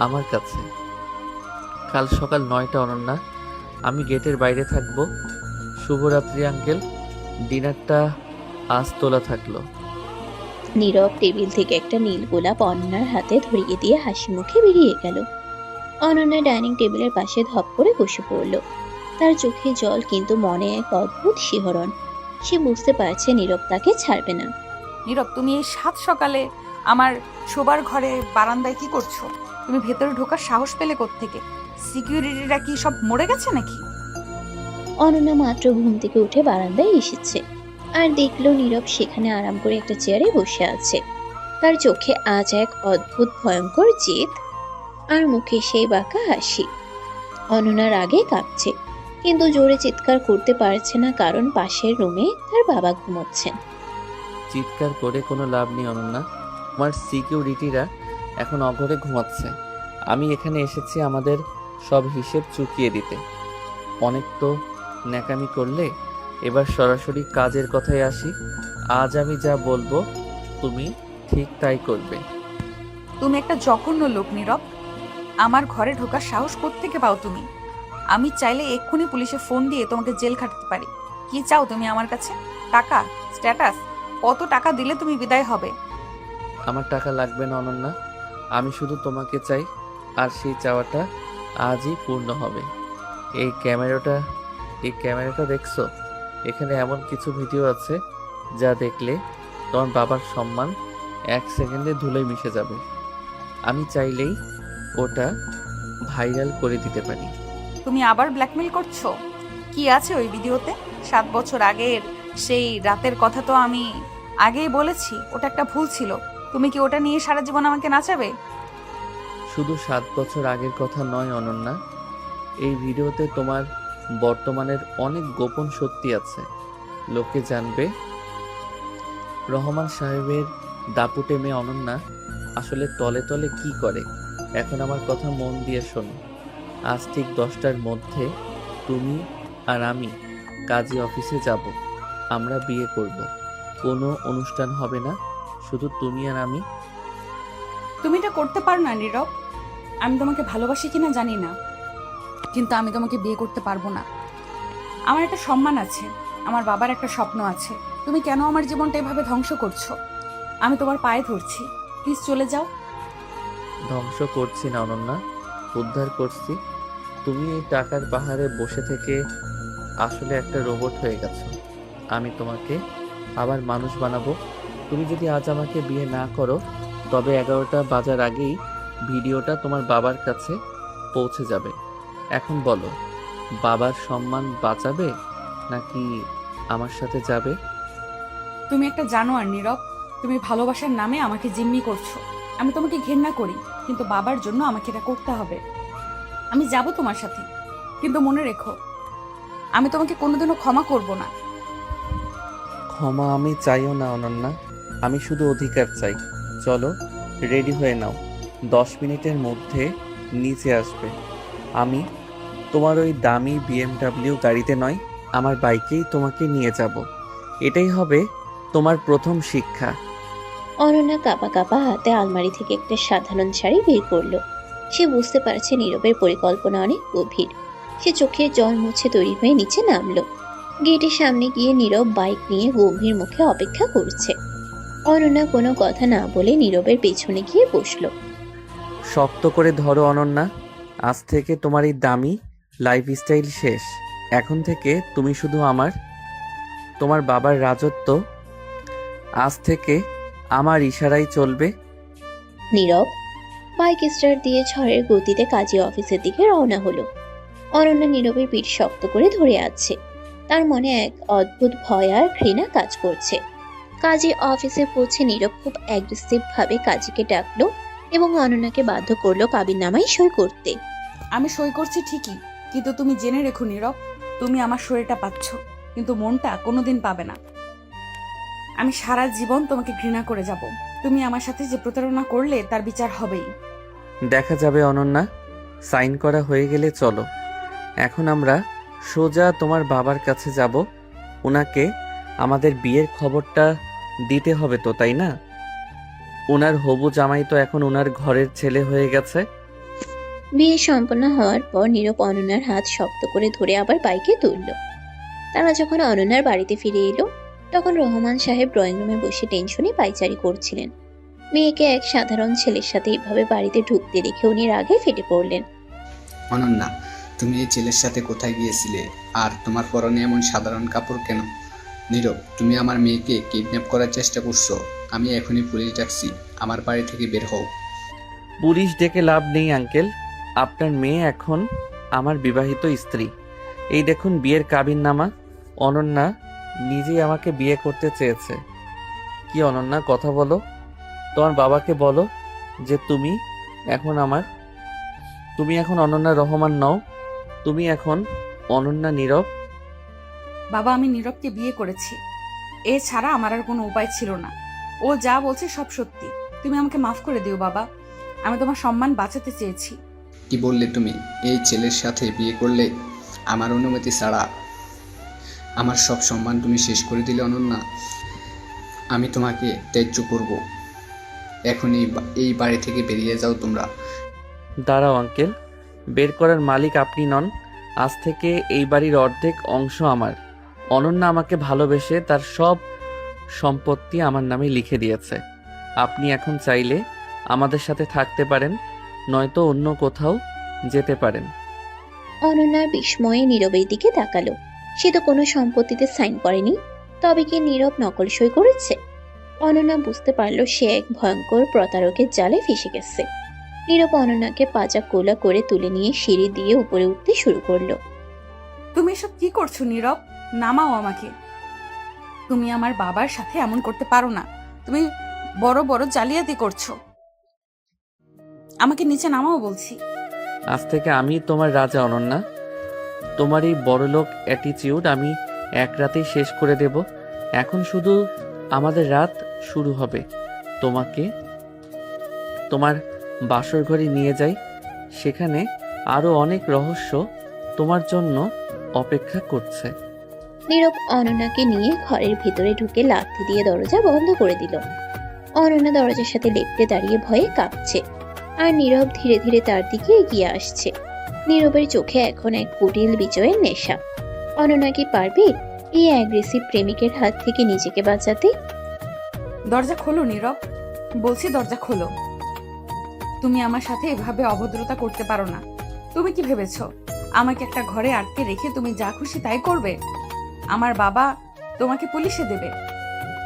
আমার কাছে। কাল সকাল 9টা অনন্যা, আমি গেটের বাইরে থাকবো। শুভরাত্রি আঙ্কেল, ডিনারটা আজ তোলা থাকলো। নীরব টেবিল থেকে একটা নীল গোলাপ অনন্যার হাতে ধরিয়ে দিয়ে হাসি মুখে বেরিয়ে গেল। অনন্যা ডাইনিং টেবিলের পাশে ধপ করে বসে পড়ল। তার চোখে জল, কিন্তু মনে এক অদ্ভুত শিহরণ। সে বুঝতে পারছে নীরব তাকে ছাড়বে না। নীরব, তুমি এই সাত সকালে আমার শোবার ঘরে বারান্দায় কি করছো? তুমি ভেতরে ঢোকার সাহস পেলে কোত্থেকে? সিকিউরিটিরা কি সব মরে গেছে নাকি? অনন্যা মাত্র ঘুম থেকে উঠে বারান্দায় এসেছে আর দেখলো নীরব সেখানে আরাম করে একটা চেয়ারে বসে আছে। তার চোখে আজ এক অদ্ভুত ভয়ঙ্কর জেদ আর মুখে সেই বাঁকা হাসি। অনন্যা রাগে কাঁপছে, কিন্তু জোরে চিৎকার করতে পারছে না, কারণ পাশের রুমে তার বাবা ঘুমোচ্ছেন। চিৎকার করে কোনো লাভ নেই অনন্যা, আমার সিকিউরিটিরা এখন অঘরে ঘুমাচ্ছে। আমি এখানে এসেছি আমাদের সব হিসেব চুকিয়ে দিতে। অনেক তো ন্যাকামি করলে, এবার সরাসরি কাজের কথায় আসি। আজ আমি যা বলবো তুমি ঠিক তাই করবে। তুমি একটা জঘন্য লোক নীরব। আমার ঘরে ঢোকার সাহস কোত্থেকে পাও তুমি? আমি চাইলে এক্ষুনি পুলিশে ফোন দিয়ে তোমাকে জেল খাটাতে পারি। কি চাও তুমি আমার কাছে? টাকা? স্ট্যাটাস? কত টাকা দিলে তুমি বিদায় হবে? আমার টাকা লাগবে না অনন্যা, আমি শুধু তোমাকে চাই, আর সেই চাওয়াটা আজই পূর্ণ হবে। এই ক্যামেরাটা দেখছো? এখানে এমন কিছু ভিডিও আছে যা দেখলে তোমার বাবার সম্মান 1 সেকেন্ডে ধুলোয় মিশে যাবে। আমি চাইলেই ওটা ভাইরাল করে দিতে পারি। তুমি আবার ব্ল্যাকমেল করছো? কি আছে ওই ভিডিওতে? 7 বছর আগের সেই রাতের কথা তো আমি আগেই বলেছি, ওটা একটা ভুল ছিল। তুমি কি ওটা নিয়ে সারা জীবন আমাকে নাচাবে? শুধু 7 বছর আগের কথা নয় অনন্যা, এই ভিডিওতে তোমার বর্তমানের অনেক গোপন সত্যি আছে। লোকে জানবে রহমান সাহেবের দাপুটে মেয়ে অনন্যা আসলে তলে তলে কি করে। এখন আমার কথা মন দিয়ে শোনো। আজ ঠিক 10টার মধ্যে তুমি আর আমি কাজী অফিসে যাব। আমরা বিয়ে করব। কোনো অনুষ্ঠান হবে না, শুধু তুমি আর আমি। তুমি এটা করতে পারো না নীরব। আমি তোমাকে ভালোবাসি কিনা জানি না, কিন্তু আমি তোমাকে বিয়ে করতে পারবো না। আমার একটা সম্মান আছে, আমার বাবার একটা স্বপ্ন আছে। তুমি কেন আমার জীবনটা এভাবে ধ্বংস করছো? আমি তোমার পায়ে ধরছি, প্লিজ চলে যাও। ধ্বংস করছি না অনন্যা, উদ্ধার করছি। তুমি এই টাকার পাহাড়ে বসে থেকে আসলে একটা রোবট হয়ে গেছো। আমি তোমাকে আবার মানুষ বানাবো। তুমি যদি আজ আমাকে বিয়ে না করো, তবে 11টা বাজার আগেই ভিডিওটা তোমার বাবার কাছে পৌঁছে যাবে। এখন বলো, বাবার সম্মান বাঁচাবে নাকি আমার সাথে যাবে? তুমি একটা জানোয়ার নীরব। তুমি ভালোবাসার নামে আমাকে জিম্মি করছো। আমি তোমাকে ঘৃণা করি, কিন্তু বাবার জন্য আমাকে এটা করতে হবে। আমি যাব তোমার সাথে, কিন্তু মনে রেখো আমি তোমাকে কোনোদিনও ক্ষমা করব না। ক্ষমা আমি চাইও না অনন্যা, আমি শুধু অধিকার চাই। চলো, রেডি হয়ে নাও, 10 মিনিটের মধ্যে নিচে আসবে। আমি তোমার ওই দামি BMW গাড়িতে নয়, আমার বাইকেই তোমাকে নিয়ে যাব। এটাই হবে তোমার প্রথম শিক্ষা। অনন্যা কাঁপা কাঁপা হাতে আলমারি থেকে একটা সাধারণ শাড়ি বের করলো। সে বুঝতে পারছে নীরবের পরিকল্পনা অনেক গভীর। সে চোখের জল মুছে তৈরি হয়ে নিচে নামলো। গেটের সামনে গিয়ে নীরব বাইক নিয়ে গম্ভীর মুখে অপেক্ষা করছে। অনন্যা কোনো কথা না বলে নীরবের পেছনে গিয়ে বসলো। শক্ত করে ধরো অনন্যা, আজ থেকে তোমার এই দামি লাইফস্টাইল শেষ। এখন থেকে তুমি শুধু আমার। তোমার বাবার রাজত্ব আজ থেকে আমার ইশারায় চলবে। নীরব বাইক স্টার্ট দিয়ে ঝড়ের গতিতে কাজী অফিসের দিকে রওনা হলো। অনন্যা নীরবের পিঠ শক্ত করে ধরে আছে। তার মনে এক অদ্ভুত ভয় আর ঘৃণা কাজ করছে। কাজী অফিসে পৌঁছে নীরব খুব অ্যাগ্রেসিভ ভাবে কাজীকে ডাকলো এবং অনন্যাকে বাধ্য করলো কাবিননামায় সই করতে। আমি সই করছি ঠিকই, কিন্তু তুমি জেনে রেখো নীরব, তুমি আমার শরীরটা পাচ্ছ, কিন্তু মনটা কোনোদিন পাবে না। আমি সারা জীবন তোমাকে ঘৃণা করে যাব। তুমি আমার সাথে যে প্রতারণা করলে তার বিচার হবেই। দেখা যাবে অনন্যা, সাইন করা হয়ে গেলে চলো। এখন আমরা সোজা তোমার বাবার কাছে যাব। ওনাকে আমাদের বিয়ের খবরটা দিতে হবে তো, তাই না? ওনার হবু জামাই তো এখন ওনার ঘরের ছেলে হয়ে গেছে। বিয়ে সম্পন্ন হওয়ার পর নীরব অনন্যার হাত শক্ত করে ধরে আবার বাইকে তুলল। তারা যখন অনন্যার বাড়িতে ফিরে এলো, তখন রহমান সাহেব ড্রয়িং রুমে বসে টেনশনে পায়চারি করছিলেন। মেয়েকে এক সাধারণ ছেলের সাথে এইভাবে বাড়িতে ঢুকতে দেখে উনি রাগে ফেটে পড়লেন। অনন্যা, তুমি এই ছেলের সাথে কোথায় গিয়েছিলে? আর তোমার পরনে এমন সাধারণ কাপড় কেন? নীরব, তুমি আমার মেয়েকে কিডন্যাপ করার চেষ্টা করছো। আমি এখনই পুলিশ ডাকছি, আমার বাড়ি থেকে বের হও। পুলিশ ডেকে লাভ নেই আঙ্কেল, আপনার মেয়ে এখন আমার বিবাহিত স্ত্রী। এই দেখুন বিয়ের কাবিননামা। অনন্যা নিজেই আমাকে বিয়ে করতে চেয়েছে। কি অনন্যা, কথা বলো, তোমার বাবাকে বলো যে তুমি এখন অনন্যা রহমান নও, তুমি এখন অনন্যা নীরব। বাবা, আমি নীরবকে বিয়ে করেছি, এছাড়া আমার আর কোনো উপায় ছিল না। ও যা বলছে সব সত্যি। তুমি আমাকে মাফ করে দিও বাবা, আমি তোমার সম্মান বাঁচাতে চেয়েছি। কি বললে তুমি? এই ছেলের সাথে বিয়ে করলে আমার অনুমতি ছাড়া আমার সব সম্মান তুমি শেষ করে দিলে অনন্যা। আমি তোমাকে ত্যায্য করব। এখনই এই বাড়ি থেকে বেরিয়ে যাও তোমরা। দাঁড়াও আঙ্কেল, বের করার মালিক আপনি নন। আজ থেকে এই বাড়ির অর্ধেক অংশ আমার। অনন্যা আমাকে ভালোবেসে তার সব সম্পত্তি আমার নামে লিখে দিয়েছে। আপনি এখন চাইলে আমাদের সাথে থাকতে পারেন, নয়তো অন্য কোথাও যেতে পারেন। অনন্যার বিস্ময়ে নীরবের দিকে তাকালো। সে তো কোনো সম্পত্তিতে সাইন করেনি, তবে কি নীরব নকল সই করেছে? অনন্যা বুঝতে পারলো সে এক ভয়ঙ্কর প্রতারকের জালে ফেসে গেছে। নীরব অনন্যাকে পাজা কোলা করে তুলে নিয়ে সিঁড়ি দিয়ে উপরে উঠতে শুরু করলো। তুমি এসব কি করছো নীরব? নামাও আমাকে। তুমি আমার বাবার সাথে এমন করতে পারো না। তুমি বড় বড় জালিয়াতি করছো। আমাকে নিচে নামাও বলছি। আজ থেকে আমি তোমার রাজা অনন্যা। তোমার এই বড়লোক অ্যাটিটিউড আমি এক রাতেই শেষ করে দেব। এখন শুধু আমাদের রাত শুরু হবে। তোমাকে তোমার বাসর ঘরে নিয়ে যাই, সেখানে আরো অনেক রহস্য তোমার জন্য অপেক্ষা করছে। নীরব অনন্যাকে নিয়ে ঘরের ভিতরে ঢুকে লাথি দিয়ে দরজা বন্ধ করে দিল। অনন্যা দরজার সাথে লেপ্টে দাঁড়িয়ে ভয়ে কাঁপছে, আর নীরব ধীরে ধীরে তার দিকে এগিয়ে আসছে। নীরবের চোখে এখন এক কুটিল বিজয়ের নেশা। অনন্যা কি পারবে এই অ্যাগ্রেসিভ প্রেমিকের হাত থেকে নিজেকে বাঁচাতে? দরজা খোলো নীরব, বলছি দরজা খোলো। তুমি আমার সাথে এভাবে অভদ্রতা করতে পারো না। তুমি কি ভেবেছো আমাকে একটা ঘরে আটকে রেখে তুমি যা খুশি তাই করবে? আমার বাবা তোমাকে পুলিশে দেবে।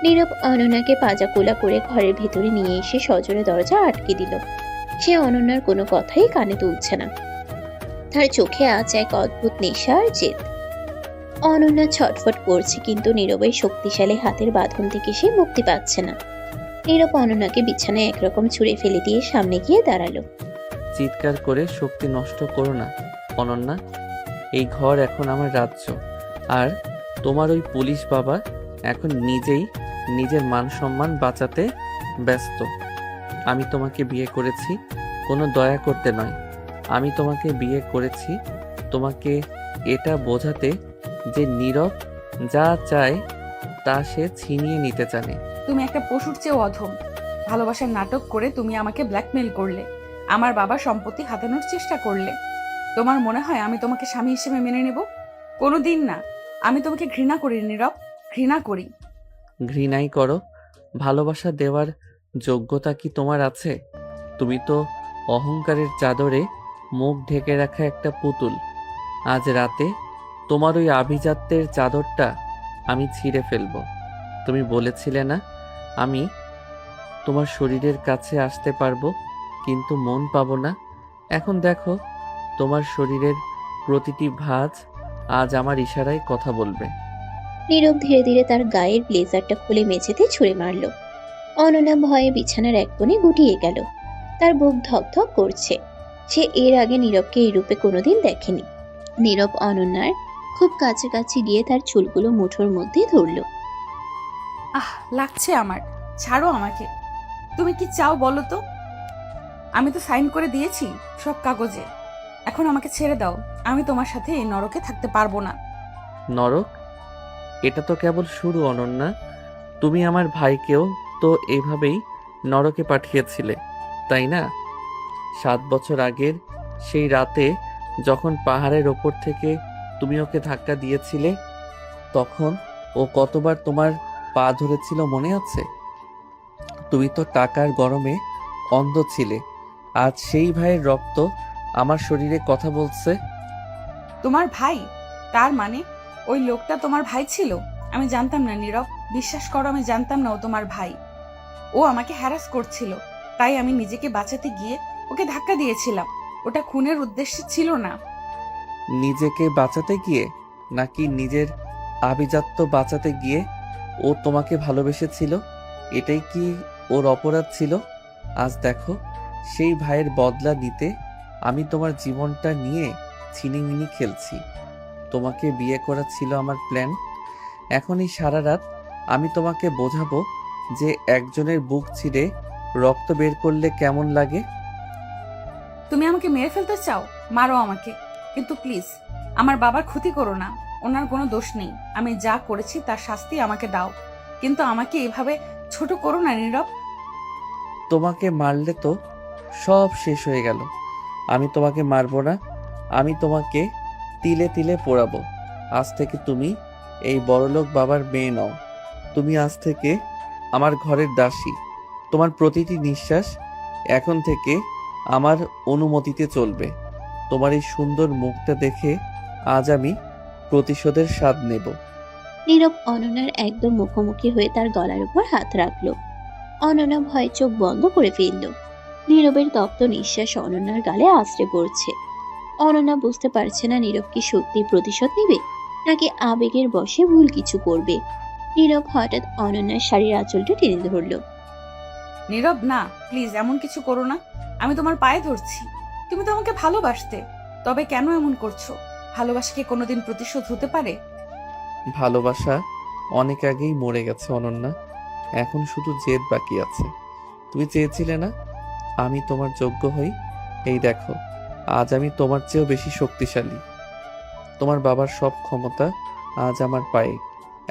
নীরব অনন্যাকে পাজা কোলা করে ঘরের ভিতরে নিয়ে এসে সজোরে দরজা আটকে দিল। সে অনন্যার কোনো কথাই কানে তুলছে না। তার চোখে আজ এক অদ্ভুত নেশা আর জেদ। অনন্যা ছটফট করছে, কিন্তু নীরবের শক্তিশালী হাতের বাঁধন থেকে সে মুক্তি পাচ্ছে না। নীরব অনন্যাকে বিছানায় একরকম ছুঁড়ে ফেলে দিয়ে সামনে গিয়ে দাঁড়ালো। চিৎকার করে শক্তি নষ্ট করো না অনন্যা। এই ঘর এখন আমার রাজ্য, আর তোমার ওই পুলিশ বাবা এখন নিজেই নিজের মান সম্মান বাঁচাতে ব্যস্ত। আমি তোমাকে বিয়ে করেছি কোনো দয়া করতে নয়, আমি তোমাকে বিয়ে করেছি তোমাকে এটা বোঝাতে যে নীরব যা চায় তা সে ছিনিয়ে নিতে জানে। তুমি একটা পশুর চেয়েও অধম। ভালোবাসার নাটক করে তুমি আমাকে ব্ল্যাকমেল করলে, আমার বাবার সম্পত্তি হাতানোর চেষ্টা করলে। তোমার মনে হয় আমি তোমাকে স্বামী হিসেবে মেনে নেব? কোনোদিন না। আমি তোমাকে ঘৃণা করি নীরব, ঘৃণা করি। ঘৃণাই করো, ভালোবাসা দেওয়ার যোগ্যতা কি তোমার আছে? তুমি তো অহংকারের চাদরে মুখ ঢেকে রাখা একটা পুতুল। আজ রাতে তোমার ওই আভিজাত্যের চাদরটা আমি ছিঁড়ে ফেলবো। তুমি বলেছিলে না আমি তোমার শরীরের কাছে আসতে পারবো কিন্তু মন পাবো না? এখন দেখো তোমার শরীরের প্রতিটি ভাঁজ আজ আমার ইশারায় কথা বলবে। নীরব ধীরে ধীরে তার গায়ের ব্লেজারটা খুলে মেঝেতে ছুঁড়ে মারল। অনন্যা ভয়ে বিছানার এক কোণে গুটিয়ে গেল। তার বুক ধকধক করছে। সে এর আগে নীরবকে এই রূপে কোনোদিন দেখেনি। নীরব অনন্যার খুব কাছাকাছি গিয়ে তার চুলগুলো মুঠোর মধ্যে ধরল। আহ, লাগছে আমার। ছাড়ো আমাকে। তুমি কি চাও বলো তো? আমি তো সাইন করে দিয়েছি সব কাগজে। এখন আমাকে ছেড়ে দাও। আমি তোমার সাথে এই নরকে থাকতে পারবো না। নরক? এটা তো কেবল শুরু অনন্যা। তুমি আমার ভাইকেও তো এইভাবেই নরকে পাঠিয়েছিলে, তাই না? 7 বছর আগের সেই রাতে যখন পাহাড়ের ওপর থেকে তুমি ওকে ধাক্কা দিয়েছিলে, তখন ও কতবার তোমার পা ধরেছিল মনে আছে? তুমি তো টাকার গরমে অন্ধ ছিলে। আজ সেই ভাইয়ের রক্ত আমার শরীরে কথা বলছে। তোমার ভাই? তার মানে ওই লোকটা তোমার ভাই ছিল? আমি জানতাম না নীরব, বিশ্বাস করো আমি জানতাম না ও তোমার ভাই। ও আমাকে হ্যারাস করছিল, তাই আমি নিজেকে বাঁচাতে গিয়ে ওকে ধাক্কা দিয়েছিলাম। ওটা খুনের উদ্দেশ্যে ছিল না। নিজেকে বাঁচাতে গিয়ে নাকি নিজের আভিজাত্য বাঁচাতে গিয়ে? ও তোমাকে ভালোবেসেছিল, এটাই কি ওর অপরাধ ছিল? আজ দেখো সেই ভাইয়ের বদলা নিতে আমি তোমার জীবনটা নিয়ে ছিনিমিনি খেলছি। তোমাকে বিয়ে করা ছিল আমার প্ল্যান। এখন এই সারা রাত আমি তোমাকে বোঝাবো যে একজনের বুক ছিঁড়ে রক্ত বের করলে কেমন লাগে। তুমি আমাকে মেরে ফেলতে চাও? মারো আমাকে, কিন্তু প্লিজ আমার বাবার ক্ষতি করো না। ওনার কোনো দোষ নেই। আমি যা করেছি তার শাস্তি আমাকে দাও, কিন্তু আমাকে এভাবে ছোট করো না নীরব। তোমাকে মারলে তো সব শেষ হয়ে গেল। আমি তোমাকে মারবো না, আমি তোমাকে তিলে তিলে পোড়াবো। আজ থেকে তুমি এই বড়লোক বাবার মেয়ে নও। তুমি আজ থেকে আমার ঘরের দাসী। তোমার প্রতিটি নিঃশ্বাস এখন থেকে আমার অনুমতিতে চলবে। তোমার এই সুন্দর মুখটা দেখে আজ আমি প্রতিশোধের স্বাদ নেব। নীরব অনন্যার একদম মুখোমুখি হয়ে তার গলার উপর হাত রাখলো। অনন্যা ভয়ে চোখ বন্ধ করে ফেলল। নীরবের তপ্ত নিঃশ্বাস অনন্যার গালে আছড়ে পড়ছে। অনন্যা বুঝতে পারছে না নীরব কি সত্যি প্রতিশোধ নেবে নাকি আবেগের বশে ভুল কিছু করবে। নীরব হঠাৎ অনন্যার শাড়ির আঁচলটা টেনে ধরল। নীরব না, প্লিজ এমন কিছু করো না। আমি তোমার পায়ে ধরছি। তুমি তো আমাকে ভালোবাসতে, তবে কেন এমন করছো? ভালোবাসা কি কোনোদিন প্রতিশোধ হতে পারে? ভালোবাসা অনেক আগেই মরে গেছে অনন্যা। এখন শুধু জেদ বাকি আছে। তুমি চেয়েছিলে না আমি তোমার যোগ্য হই? এই দেখো আজ আমি তোমার চেয়েও বেশি শক্তিশালী। তোমার বাবার সব ক্ষমতা আজ আমার পায়ে।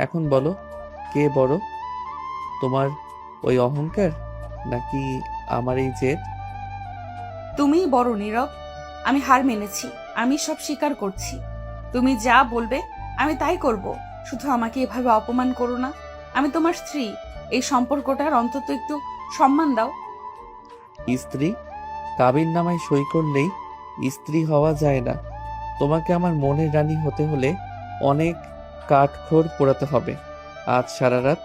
এখন বলো কে বড়, তোমার ওই অহংকার নাকি আমার এই জেদ? তুমিই বড় নীরব। আমি হার মেনেছি, আমি সব স্বীকার করছি। তুমি যা বলবে আমি তাই করব। শুধু আমাকে এভাবে অপমান করো না। আমি তোমার স্ত্রী। এই সম্পর্কটার অন্তত একটু সম্মান দাও। স্ত্রী? কাবিন নামায় সই করলেই স্ত্রী হওয়া যায় না। তোমাকে আমার মনের রানী হতে হলে অনেক কাঠখড় পোড়াতে হবে। আজ সারা রাত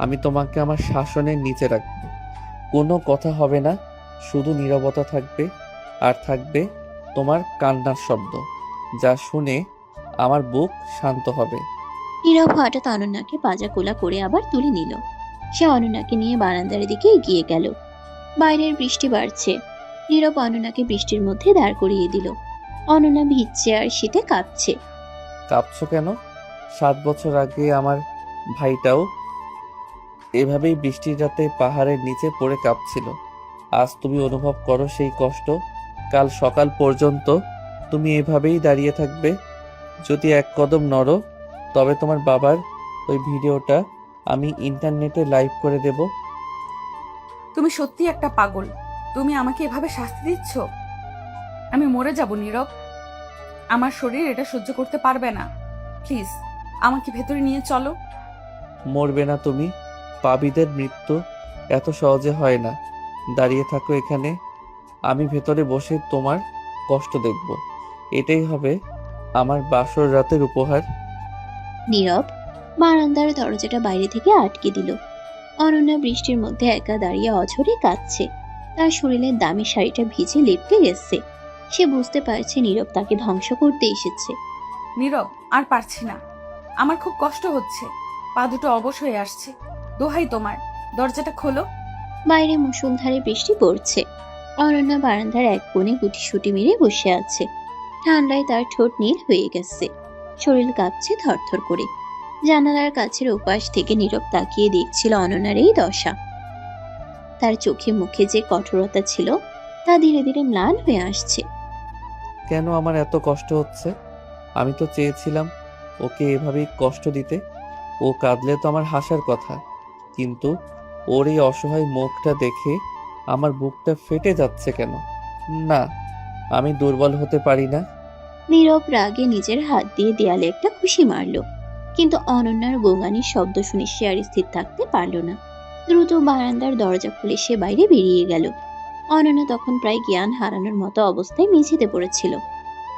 আমি তোমাকে আমার শাসনের নিচে রাখবো। কোনো কথা হবে না, শুধু নীরবতা থাকবে, আর থাকবে তোমার কান্নার শব্দ, যা শুনে আমার বুক শান্ত হবে। নীরব হঠাৎ অনন্যাকে পাজা কোলা করে আবার তুলে নিল। সে অনন্যাকে নিয়ে বারান্দার দিকে এগিয়ে গেল। বাইরের বৃষ্টি বাড়ছে। নীরব অনন্যাকে বৃষ্টির মধ্যে দাঁড় করিয়ে দিল। অনন্যা ভিজছে আর শীতে কাঁপছে। কাঁপছো কেন? 7 বছর আগে আমার ভাইটাও এভাবেই বৃষ্টির রাতে পাহাড়ের নিচে পড়ে কাঁপছিল। আজ তুমি অনুভব করো সেই কষ্ট। কাল সকাল পর্যন্ত তুমি এভাবেই দাঁড়িয়ে থাকবে। যদি এক কদম নড়ো তবে তোমার বাবার ওই ভিডিওটা আমি ইন্টারনেটে লাইভ করে দেব। তুমি সত্যি একটা পাগল। তুমি আমাকে এভাবে শাস্তি দিচ্ছ। আমি মরে যাব নীরব। আমার শরীর এটা সহ্য করতে পারবে না। প্লিজ আমাকে ভেতরে নিয়ে চলো। মরবে না তুমি। পাপীদের মৃত্যু এত সহজে হয় না। দাঁড়িয়ে থাকো এখানে, আমি ভেতরে বসে তোমার কষ্ট দেখব। এটাই হবে আমার বাসর রাতের উপহার। নীরব বারান্দার দরজাটা বাইরে থেকে আটকে দিল। অনন্যা বৃষ্টির মধ্যে একা দাঁড়িয়ে অঝরে কাঁদছে। তার শরীরের দামি শাড়িটা ভিজে লেপটে গেছে। সে বুঝতে পারছে নীরব তাকে ধ্বংস করতে এসেছে। নীরব আর পারছি না। আমার খুব কষ্ট হচ্ছে। পা দুটো অবশ হয়ে আসছে। দোহাই তোমার, দরজাটা খোলো। বাইরে মুষলধারে বৃষ্টি পড়ছে। অনন্যা বারান্দার এক কোণে গুটিসুটি মেরে বসে আছে। ঠান্ডায় তার ঠোঁট নীল হয়ে গেছে। শরীর কাঁপছে থরথর করে। জানালার কাছের ওপাশ থেকে নীরব তাকিয়ে দেখছিল অনন্যার এই দশা। তার চোখে মুখে যে কঠোরতা ছিল তা ধীরে ধীরে ম্লান হয়ে আসছে। কেন আমার এত কষ্ট হচ্ছে? আমি তো চেয়েছিলাম ওকে এভাবেই কষ্ট দিতে। ও কাঁদলে তো আমার হাসার কথা, কিন্তু ওর এই অসহায় মুখটা দেখে আমার বুকটা ফেটে যাচ্ছে কেন? না, আমি দুর্বল হতে পারি না। নীরব রাগে নিজের হাত দিয়ে দেয়ালে একটা খুশি মারল, কিন্তু অনন্যার গোঙানির শব্দ শুনে সে আর স্থির থাকতে পারল না। দ্রুত বারান্দার দরজা খুলে সে বাইরে বেরিয়ে গেল। অনন্যা তখন প্রায় জ্ঞান হারানোর মতো অবস্থায় মেঝেতে পড়েছিল।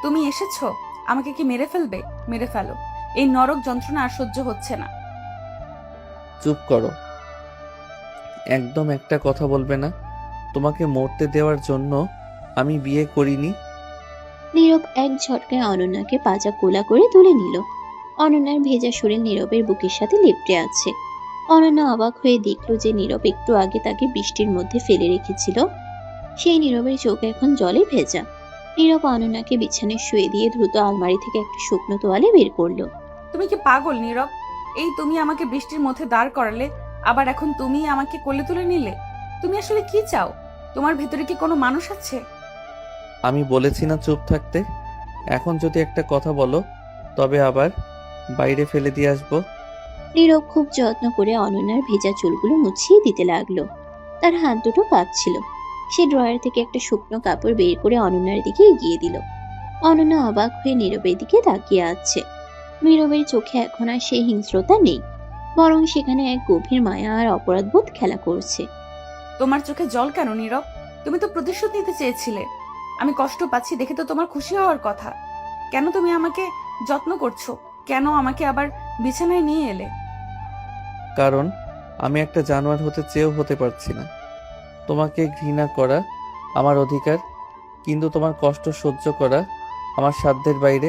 তুমি এসেছো? আমাকে কি মেরে ফেলবে? মেরে ফেলো। এই নরক যন্ত্রণা আর সহ্য হচ্ছে না। চুপ করো, একদম একটা কথা বলবে না। তোমাকে মরতে দেওয়ার জন্য আমি বিয়ে করিনি। নীরব এক ঝটকায় অনন্যাকে পাজা কোলা করে তুলে নিল। অনন্যার ভেজা শরীর নীরবের বুকের সাথে লেপ্টে আছে। অনন্যা অবাক হয়ে দেখল যে নীরব একটু আগে তাকে বৃষ্টির মধ্যে ফেলে রেখেছিল, সেই নীরবের চোখ এখন জলে ভেজা। নীরব অনন্যাকে বিছানায় শুয়ে দিয়ে দ্রুত আলমারি থেকে একটা শুকনো তোয়ালে বের করলো। তুমি কি পাগল নীরব? এই তুমি আমাকে বৃষ্টির মধ্যে দাঁড় করালে, আবার এখন তুমি আমাকে কোলে তুলে নিলে। তুমি আসলে কি চাও? তোমার ভেতরে কি কোনো মানুষ আছে? আমি বলেছি না চুপ থাকতে। এখন যদি একটা কথা বলো তবে আবার বাইরে ফেলে দিয়ে আসবো। নীরব খুব যত্ন করে অনন্যার ভেজা চুলগুলো মুছিয়ে দিতে লাগলো। তার হাত দুটো কাঁপছিল। সে ড্রয়ার থেকে একটা শুকনো কাপড় বের করে অনন্যার দিকে এগিয়ে দিল। অনন্যা অবাক হয়ে নীরবের দিকে তাকিয়ে আছে। নীরবের চোখে এখন আর সেই হিংস্রতা নেই, বরং সেখানে এক গভীর মায়া আর অপরাধবোধ খেলা করছে। তোমার চোখে জল কেন নীরব? তুমি তো প্রতিশোধ নিতে চেয়েছিলে। আমি কষ্ট পাচ্ছি দেখে তো তোমার খুশি হওয়ার কথা। কেন তুমি আমাকে যত্ন করছো? কেন আমাকে আবার বিছানায় নিয়ে এলে? কারণ আমি একটা জানোয়ার হতে চেয়েও হতে পারছি না। তোমাকে ঘৃণা করা আমার অধিকার, কিন্তু তোমার কষ্ট সহ্য করা আমার সাধ্যের বাইরে।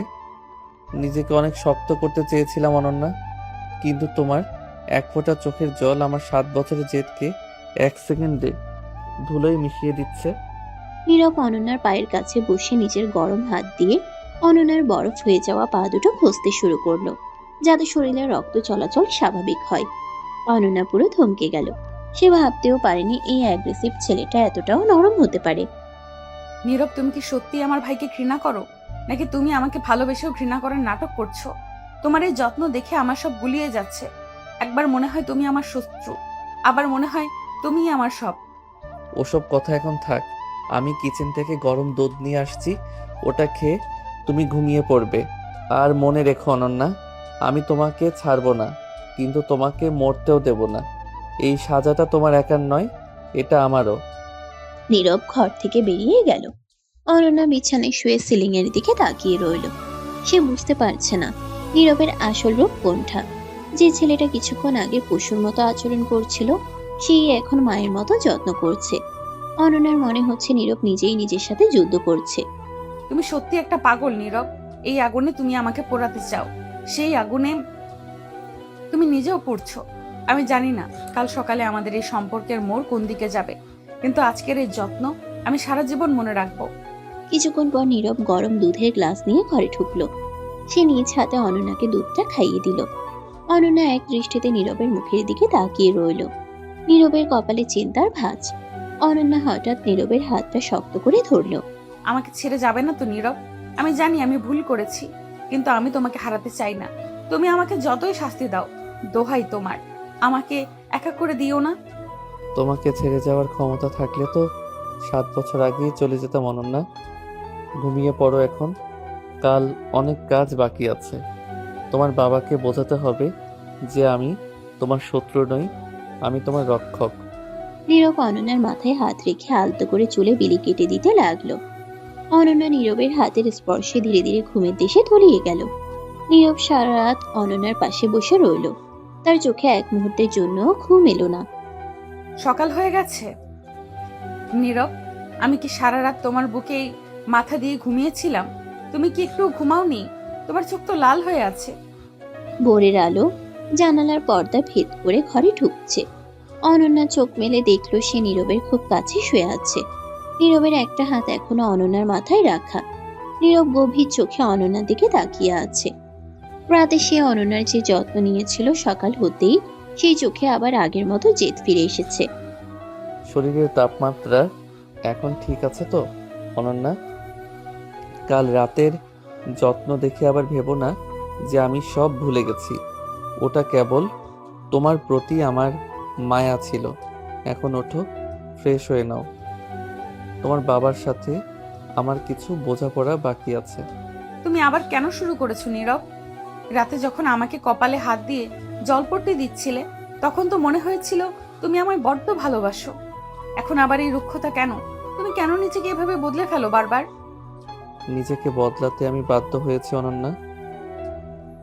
নিজেকে অনেক শক্ত করতে চেয়েছিলাম অনন্যা, কিন্তু তোমার এক ফোঁটা চোখের জল আমার 7 বছরের জেদকে 1 সেকেন্ডে ধুলোয় মিশিয়ে দিচ্ছে। নীরব অনন্যার পায়ের কাছে বসে নিজের গরম হাত দিয়ে অনন্যার বরফ হয়ে যাওয়া পা দুটো ঘষতে শুরু করলো, যাতে শরীরে রক্ত চলাচল স্বাভাবিক হয়। অনন্যা পুরো থমকে গেল। সে ভাবতেও পারেনি এই অ্যাগ্রেসিভ ছেলেটা এতটাও নরম হতে পারে। নীরব, তুমি কি সত্যি আমার ভাইকে ঘৃণা করো, নাকি তুমি আমাকে ভালোবেসেও ঘৃণা করার নাটক করছো? তোমার এই যত্ন দেখে আমার সব গুলিয়ে যাচ্ছে। একবার মনে হয় তুমি আমার শত্রু, আবার মনে হয় তুমিই আমার সব। ওসব কথা এখন থাক। আমি কিচেন থেকে গরম দুধ নিয়ে আসছি, ওটা খেয়ে তুমি ঘুমিয়ে পড়বে। আর মনে রেখো অনন্যা, আমি তোমাকে ছাড়বো না, কিন্তু তোমাকে মরতেও দেব না। এই সাজাটা তোমার একার নয়, এটা আমারও। নীরব ঘর থেকে বেরিয়ে গেল। অনন্যা বিছানায় শুয়ে সিলিং এর দিকে তাকিয়ে রইল। সে বুঝতে পারছে না নীরবের আসল রূপ কোনটা। যে ছেলেটা কিছুক্ষণ আগে পশুর মতো আচরণ করছিল, সেই এখন মায়ের মতো যত্ন করছে। অনন্যার মনে হচ্ছে নীরব নিজেই নিজের সাথে যুদ্ধ করছে। তুমি সত্যি একটা পাগল নীরব। এই আগুনে তুমি আমাকে পোড়াতে চাও। সেই আগুনে তুমি নিজেও পড়ছো। আমি জানি না কাল সকালে আমাদের এই সম্পর্কের মোড় কোন দিকে যাবে, কিন্তু আজকের এই যত্ন আমি সারা জীবন মনে রাখবো। কিছুক্ষণ পর নীরব গরম দুধের গ্লাস নিয়ে ঘরে ঢুকলো। সে নিজ হাতে অনন্যাকে দুধটা খাইয়ে দিল। অনন্যা এক দৃষ্টিতে নীরবের মুখের দিকে তাকিয়ে রইল। নীরবের কপালে চিন্তার ভাঁজ। অনন্যা হঠাৎ নীরবের হাতটা শক্ত করে ধরল। আমাকে ছেড়ে যাবে না তো নীরব? আমি জানি আমি ভুল করেছি, কিন্তু আমি তোমাকে হারাতে চাই না। তুমি আমাকে যতই শাস্তি দাও, দোহাই তোমার, আমাকে একা করে দিও না। তোমাকে ছেড়ে যাওয়ার ক্ষমতা থাকলে তো 7 বছর আগেই চলে যেতাম অনন্যা। ঘুমিয়ে পড়ো এখন, কাল অনেক কাজ বাকি আছে। তোমার বাবাকে বোঝাতে হবে যে আমি তোমার শত্রু নই, আমি তোমার রক্ষক। নীরব অনন্যার মাথায় হাত রেখে আলতো করে চুলে বিলি কেটে দিতে লাগলো। অনন্যা নীরবের হাতের স্পর্শে ধীরে ধীরে ঘুমের দেশে তলিয়ে গেল। নীরব সারা রাত অনন্যার পাশে বসে রইল। তার চোখে এক মুহূর্তের জন্য ঘুম এলো না। সকাল হয়ে গেছে। নীরব, আমি কি সারা রাত তোমার বুকেই মাথা দিয়ে ঘুমিয়েছিলাম? তুমি কি একটু ঘুমাওনি? তোমার চোখ তো লাল হয়ে আছে। ভোরের আলো জানালার পর্দা ভেদ করে ঘরে ঢুকছে। অনন্যা চোখ মেলে দেখলো সে নীরবের খুব কাছে শুয়ে আছে। নীরবের একটা হাত এখনো অনন্যার মাথায় রাখা। নীরব গভীর চোখে অনন্যার দিকে তাকিয়ে আছে। রাতে সে অনন্যার যে যত্ন নিয়েছিল, সকাল হতেই সেই চোখে আবার আগের মতো জেদ ফিরে এসেছে। শরীরের তাপমাত্রা এখন ঠিক আছে তো অনন্যা? কাল রাতের যত্ন দেখে আবার ভেবো না যে আমি সব ভুলে গেছি। ওটা কেবল তোমার প্রতি আমার মায়া ছিল। এখন ওঠো, ফ্রেশ হয়ে নাও। তোমার বাবার সাথে আমার কিছু বোঝাপড়া বাকি আছে। তুমি আবার কেন শুরু করেছো নীরব? রাতে যখন আমাকে কপালে হাত দিয়ে জলপট্টি দিচ্ছিলে, তখন তো মনে হয়েছিল তুমি আমায় বড্ড ভালোবাসো। এখন আবার এই রুক্ষতা কেন? তুমি কেন নিজেকে এভাবে বদলে ফেলো বারবার? নিজেকে বদলাতে আমি বাধ্য হয়েছি অনন্যা।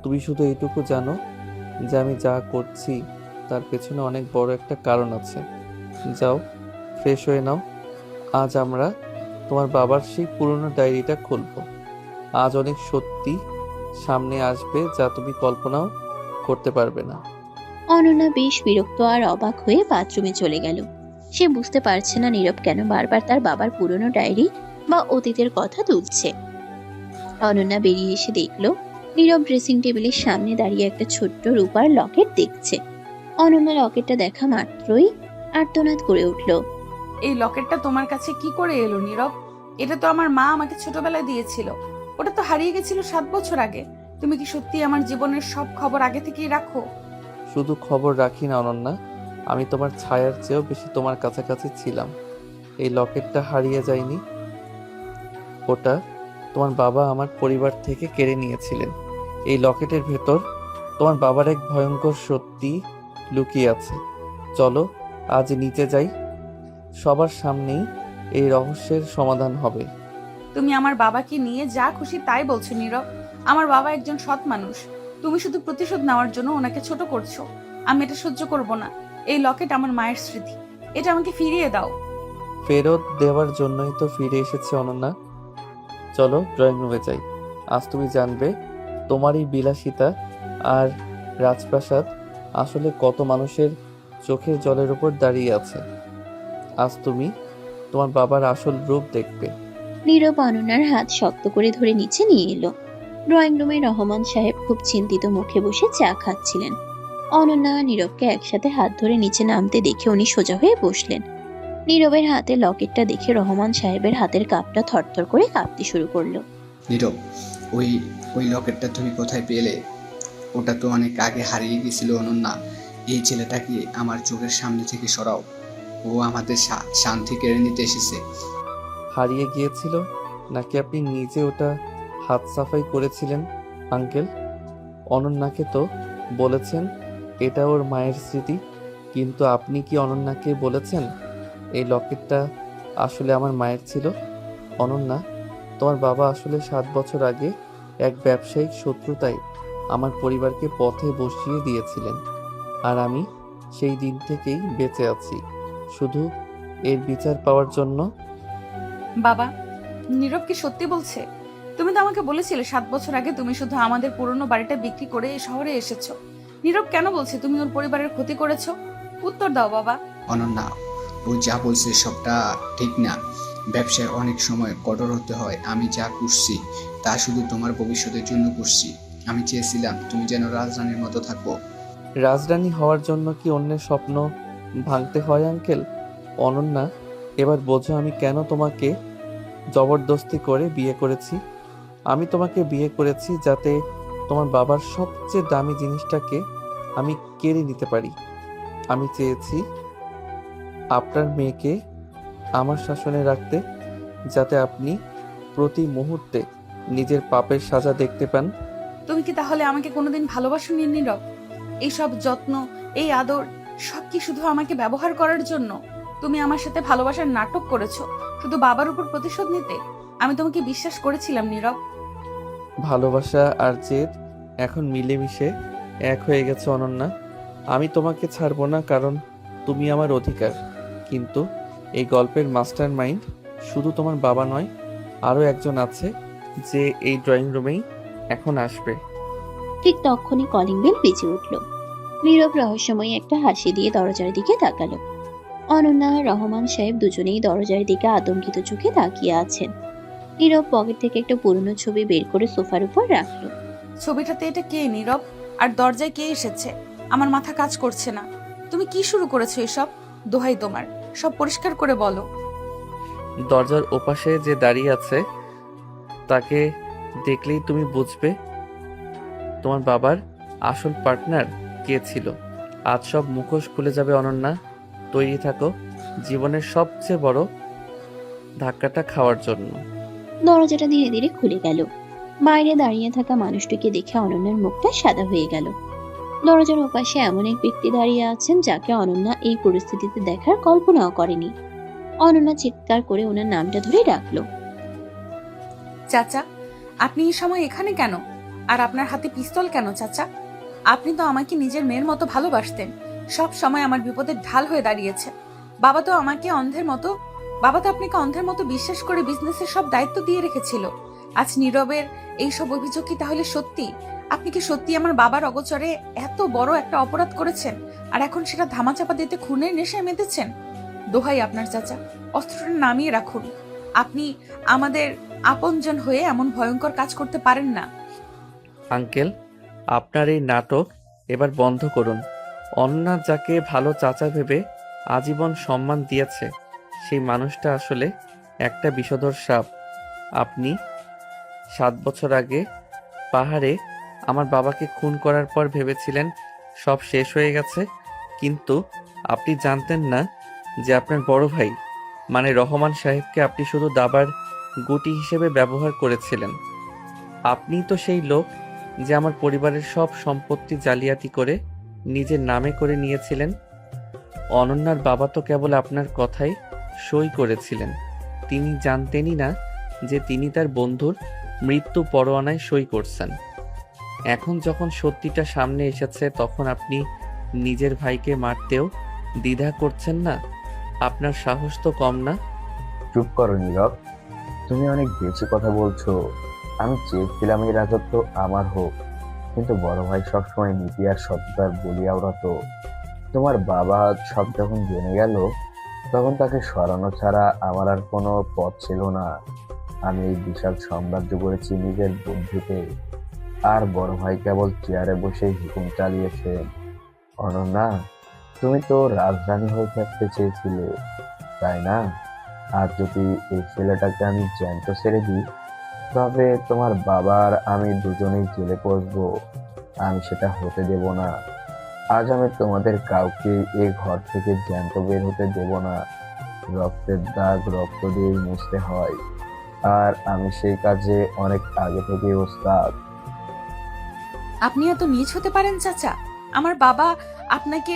তুমি শুধু এইটুকু জানো যে আমি যা করছি তার পেছনে অনেক বড় একটা কারণ আছে। যাও, ফ্রেশ হয়ে নাও। আজ আমরা তোমার বাবার সেই পুরনো ডায়েরিটা খুলবো। আজ অনেক সত্যি সামনে আসবে যা তুমি কল্পনাও করতে পারবে না। অনন্যা বেশ বিরক্ত আর অবাক হয়ে বাথরুমে চলে গেল। সে বুঝতে পারছে না নীরব কেন বারবার তার বাবার পুরনো ডায়েরি বা অতীতের কথা তুলছে। অনন্যা বেরিয়ে এসে দেখলো নীরব ড্রেসিং টেবিলের সামনে দাঁড়িয়ে একটা ছোট্ট রূপার লকেট দেখছে। অনন্যা লকেটটা দেখা মাত্রই আর্তনাদ করে উঠল। এই লকেটটা তোমার কাছে কি করে এলো নীরব? এটা তো আমার মা আমাকে ছোটবেলায় দিয়েছিল। ওটা তো হারিয়ে গেছিল 7 বছর আগে। তুমি কি সত্যি আমার জীবনের সব খবর আগে থেকেই রাখো? শুধু খবর রাখি না অনন্যা, আমি তোমার ছায়ার চেয়েও বেশি তোমার কাছাকাছি ছিলাম। এই লকেটটা হারিয়ে যায়নি। ওটা তোমার বাবা আমার পরিবার থেকে কেড়ে নিয়েছিলেন। এই লকেটের ভেতর তোমার বাবার এক ভয়ঙ্কর সত্যি লুকিয়ে আছে। চলো আজ নিচে যাই, সবার সামনেই এই রহস্যের সমাধান হবে। তুমি আমার বাবাকে নিয়ে যা খুশি তাই বলছো নীরব। আমার বাবা একজন সৎ মানুষ। তুমি শুধু প্রতিশোধ নেওয়ার জন্য ওনাকে ছোট করছো। আমি এটা সহ্য করব না। এই লকেট আমার মায়ের স্মৃতি, এটা আমাকে ফিরিয়ে দাও। ফেরত দেওয়ার জন্যই তো ফিরে এসেছি অনন্যা। চলো ড্রয়িং রুমে যাই। আজ তুমি জানবে তোমারই বিলাসিতা আর রাজপ্রাসাদ আসলে কত মানুষের চোখের জলের উপর দাঁড়িয়ে আছে। আজ তুমি তোমার বাবার আসল রূপ দেখবে। নীরব অনন্যার হাত শক্ত করে ধরে নিচে নিয়ে এলো। ড্রয়িং রুমে রহমান সাহেব খুব চিন্তিত মুখে বসে চা খাচ্ছিলেন। অনন্যা আর নীরবকে একসাথে হাত ধরে নিচে নামতে দেখে উনি সোজা হয়ে বসলেন। নীরবের হাতে লকেটটা দেখে রহমান সাহেবের হাতের কাপটা থরথর করে কাঁপতে শুরু করলো। নীরব, ওই ওই লকেটটা তুমি কোথায় পেলে? ওটা তো অনেক আগে হারিয়ে গেছিল অনন্যা। এই ছেলেটাকে আমার চোখের সামনে থেকে সরাও। ও আমাদের শান্তি কেড়ে নিতে এসেছে। হারিয়ে গিয়েছিল নাকি আপনি নিজে ওটা হাত সাফাই করেছিলেন আঙ্কেল? অনন্যাকে তো বলেছেন এটা ওর মায়ের স্মৃতি, কিন্তু আপনি কি অনন্যাকে বলেছেন এই লকেটটা আসলে আমার মায়ের ছিল? অনন্যা, তোমার বাবা আসলে 7 বছর আগে এক ব্যবসায়িক শত্রুতায় আমার পরিবারকে পথে বসিয়ে দিয়েছিলেন, আর আমি সেই দিন থেকেই বেঁচে আছি শুধু এর বিচার পাওয়ার জন্য। বাবা, নীরব কি সত্যি বলছে? তুমি তো আমাকে বলেছিলে 7 বছর আগে তুমি শুধু আমাদের পুরনো বাড়িটা বিক্রি করে এই শহরে এসেছো। নীরব কেন বলছে তুমি ওর পরিবারের ক্ষতি করেছো? উত্তর দাও বাবা। অনন্যা, ও যা বলছে সবটা ঠিক না। ব্যবসায় অনেক সময় কঠোর হতে হয়। আমি যা করছি তা শুধু তোমার ভবিষ্যতের জন্য করছি। আমি চেয়েছিলাম তুমি যেন রাজরানীর মতো থাকো। রাজরানী হওয়ার জন্য কি অন্যের স্বপ্ন ভাঙতে হয় আঙ্কেল? অনন্যা, এবার বোঝো আমি কেন তোমাকে জবরদস্তি করে বিয়ে করেছি। আমি তোমাকে বিয়ে করেছি যাতে তোমার বাবার সবচেয়ে দামি জিনিসটাকে আমি কেড়ে নিতে পারি। আমি চেয়েছি আপনার মেয়েকে আমার শাসনে রাখতে, যাতে আপনি প্রতি মুহূর্তে নিজের পাপের সাজা দেখতে পান। তুমি কি তাহলে আমাকে কোনোদিন ভালোবাসোনি নীরব? এইসব যত্ন, এই আদর সব কি শুধু আমাকে ব্যবহার করার জন্য? তুমি আমার সাথে ভালোবাসার নাটক করেছো শুধু বাবার উপর প্রতিশোধ নিতে। আমি তোমাকে বিশ্বাস করেছিলাম নীরব। ভালোবাসা আর জেদ এখন মিলেমিশে এক হয়ে গেছে অনন্যা। আমি তোমাকে ছাড়বো না, কারণ তুমি আমার অধিকার। কিন্তু এই গল্পের মাস্টার মাইন্ড শুধু তোমার বাবা নয়, আরও একজন আছে যে এই ড্রয়িং রুমেই এখন আসবে। ঠিক তখনই কলিং বেল বেজে উঠল। নীরব রহস্যময়ী একটা হাসি দিয়ে দরজার দিকে তাকালো। অনন্যা আর রহমান সাহেব দুজনেই দরজার দিকে আতঙ্কিত চোখে তাকিয়ে আছেন। নীরব পকেট থেকে একটা পুরনো ছবি বের করে সোফার উপর রাখলো। ছবিটাতে এটা কে নীরব? আর দরজায় কে এসেছে? আমার মাথা কাজ করছে না। তুমি কি শুরু করেছো এসব? দোহাই তোমার, সব পরিষ্কার করে বলো। দরজার ওপাশে যে দাঁড়িয়ে আছে তাকে দেখলেই তুমি বুঝবে তোমার বাবার আসল পার্টনার কে ছিল। আজ সব মুখোশ খুলে যাবে অনন্যা। তৈরি থাকো জীবনের সবচেয়ে বড় ধাক্কাটা খাওয়ার জন্য। দরজাটা ধীরে ধীরে খুলে গেল। বাইরে দাঁড়িয়ে থাকা মানুষটিকে দেখে অনন্যার মুখটা সাদা হয়ে গেল। দরজার ওপাশে এমন এক ব্যক্তি দাঁড়িয়ে আছেন যাকে অনন্যা এই পরিস্থিতিতে দেখার কল্পনাও করেনি। অনন্যা চিৎকার করে ওনার নামটা ধরে ডাকলো। চাচা, আপনি এই সময় এখানে কেন? আর আপনার হাতে পিস্তল কেন চাচা? আপনি তো আমাকে নিজের মেয়ের মতো ভালোবাসতেন। সব সময় আমার বিপদের ঢাল হয়ে দাঁড়িয়েছে। বাবা তো আপনাকে অন্ধের মতো বিশ্বাস করে বিজনেসের সব দায়িত্ব দিয়ে রেখেছিল। আজ নীরবের এই সব অভিযোগ কি তাহলে সত্যি? আপনি কি সত্যি আমার বাবার অগোচরে এত বড় একটা অপরাধ করেছেন, আর এখন সেটা ধামাচাপা দিতে খুনের নেশায় মেতেছেন? দোহাই আপনার চাচা, অস্ত্রটা নামিয়ে রাখুন। আপনি আমাদের আপনজন হয়ে এমন ভয়ঙ্কর কাজ করতে পারেন না। আঙ্কেল, আপনার এই নাটক এবার বন্ধ করুন। অন্না যাকে ভালো চাচা ভেবে আজীবন সম্মান দিয়েছে, সেই মানুষটা আসলে একটা বিষধর সাপ। আপনি 7 বছর আগে পাহাড়ে আমার বাবাকে খুন করার পর ভেবেছিলেন সব শেষ হয়ে গেছে, কিন্তু আপনি জানতেন না যে আপনার বড় ভাই মানে রহমান সাহেবকে আপনি শুধু দাবার গুটি হিসেবে ব্যবহার করেছিলেন। আপনি তো সেই লোক যে আমার পরিবারের সব সম্পত্তি জালিয়াতি করে নিজের নামে করে নিয়েছিলেন। অনন্যার বাবা তো কেবল আপনার কথাই সই করেছিলেন। তিনি জানতেনই না যে তিনি তার বন্ধুর মৃত্যু পরোয়ানায় সই করছেন। এখন যখন সত্যিটা সামনে এসেছে, তখন আপনি নিজের ভাইকে মারতেও দ্বিধা করছেন না। আপনার সাহস তো কম না। চুপ করো নীরব, তুমি অনেক বেশি কথা বলছো। আমি চেয়েছিলাম এই রাজত্ব আমার হোক, কিন্তু বড় ভাই সবসময় নীতি আর সততার বলিয়া উড়াতো। তোমার বাবা সব যখন জেনে গেল, তখন তাকে সরানো ছাড়া আমার আর কোনো পথ ছিল না। আমি এই বিশাল সাম্রাজ্য করেছি নিজের বুদ্ধিতে, আর বড় ভাই কেবল চেয়ারে বসেই হুকুম চালিয়েছে। অনন্যা, তুমি তো রাজধানী হয়ে থাকতে চেয়েছিলে, তাই না? আর যদি এই ছেলেটাকে আমি জ্যান্ত ছেড়ে দিই, তবে তোমার বাবার আমি দুজনেই জেলে পড়বো। আমি সেটা হতে দেব না। আজ আমি তোমাদের কাউকে এই ঘর থেকে জ্যান্ত বের হতে দেব না। রক্তের দাগ রক্ত দিয়ে মুছতে হয়, আর আমি সেই কাজে অনেক আগে থেকে ওস্তাদ। আপনি এত নীচ হতে পারেন চাচা? আমার বাবা আপনাকে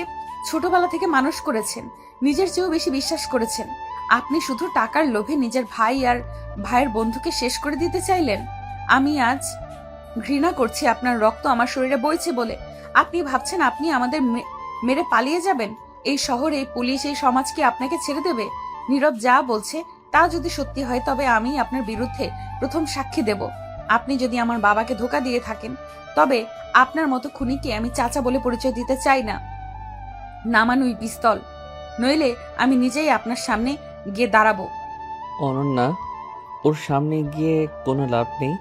ছোটবেলা থেকে মানুষ করেছেন, নিজের চেয়েও বেশি বিশ্বাস করেছেন। আপনি শুধু টাকার লোভে নিজের ভাই আর ভাইয়ের বন্ধুকে শেষ করে দিতে চাইলেন। আমি আজ ঘৃণা করছি আপনার রক্ত আমার শরীরে বইছে বলে। আপনি ভাবছেন আপনি আমাদের মেরে পালিয়ে যাবেন? এই শহরে পুলিশ, এই সমাজ কি আপনাকে ছেড়ে দেবে? নীরব যা বলছে তা যদি সত্যি হয়, তবে আমি আপনার বিরুদ্ধে প্রথম সাক্ষী দেব। আপনি যদি আমার বাবাকে ধোঁকা দিয়ে থাকেন, তবে আপনার মতো খুনিকে আমি চাচা বলে পরিচয় দিতে চাই না। নামানুই পিস্তল, নইলে আমি নিজেই আপনার সামনে গিয়ে দাঁড়াবো। অনন্যা, ওর সামনে গিয়ে কোনো লাভ নেই।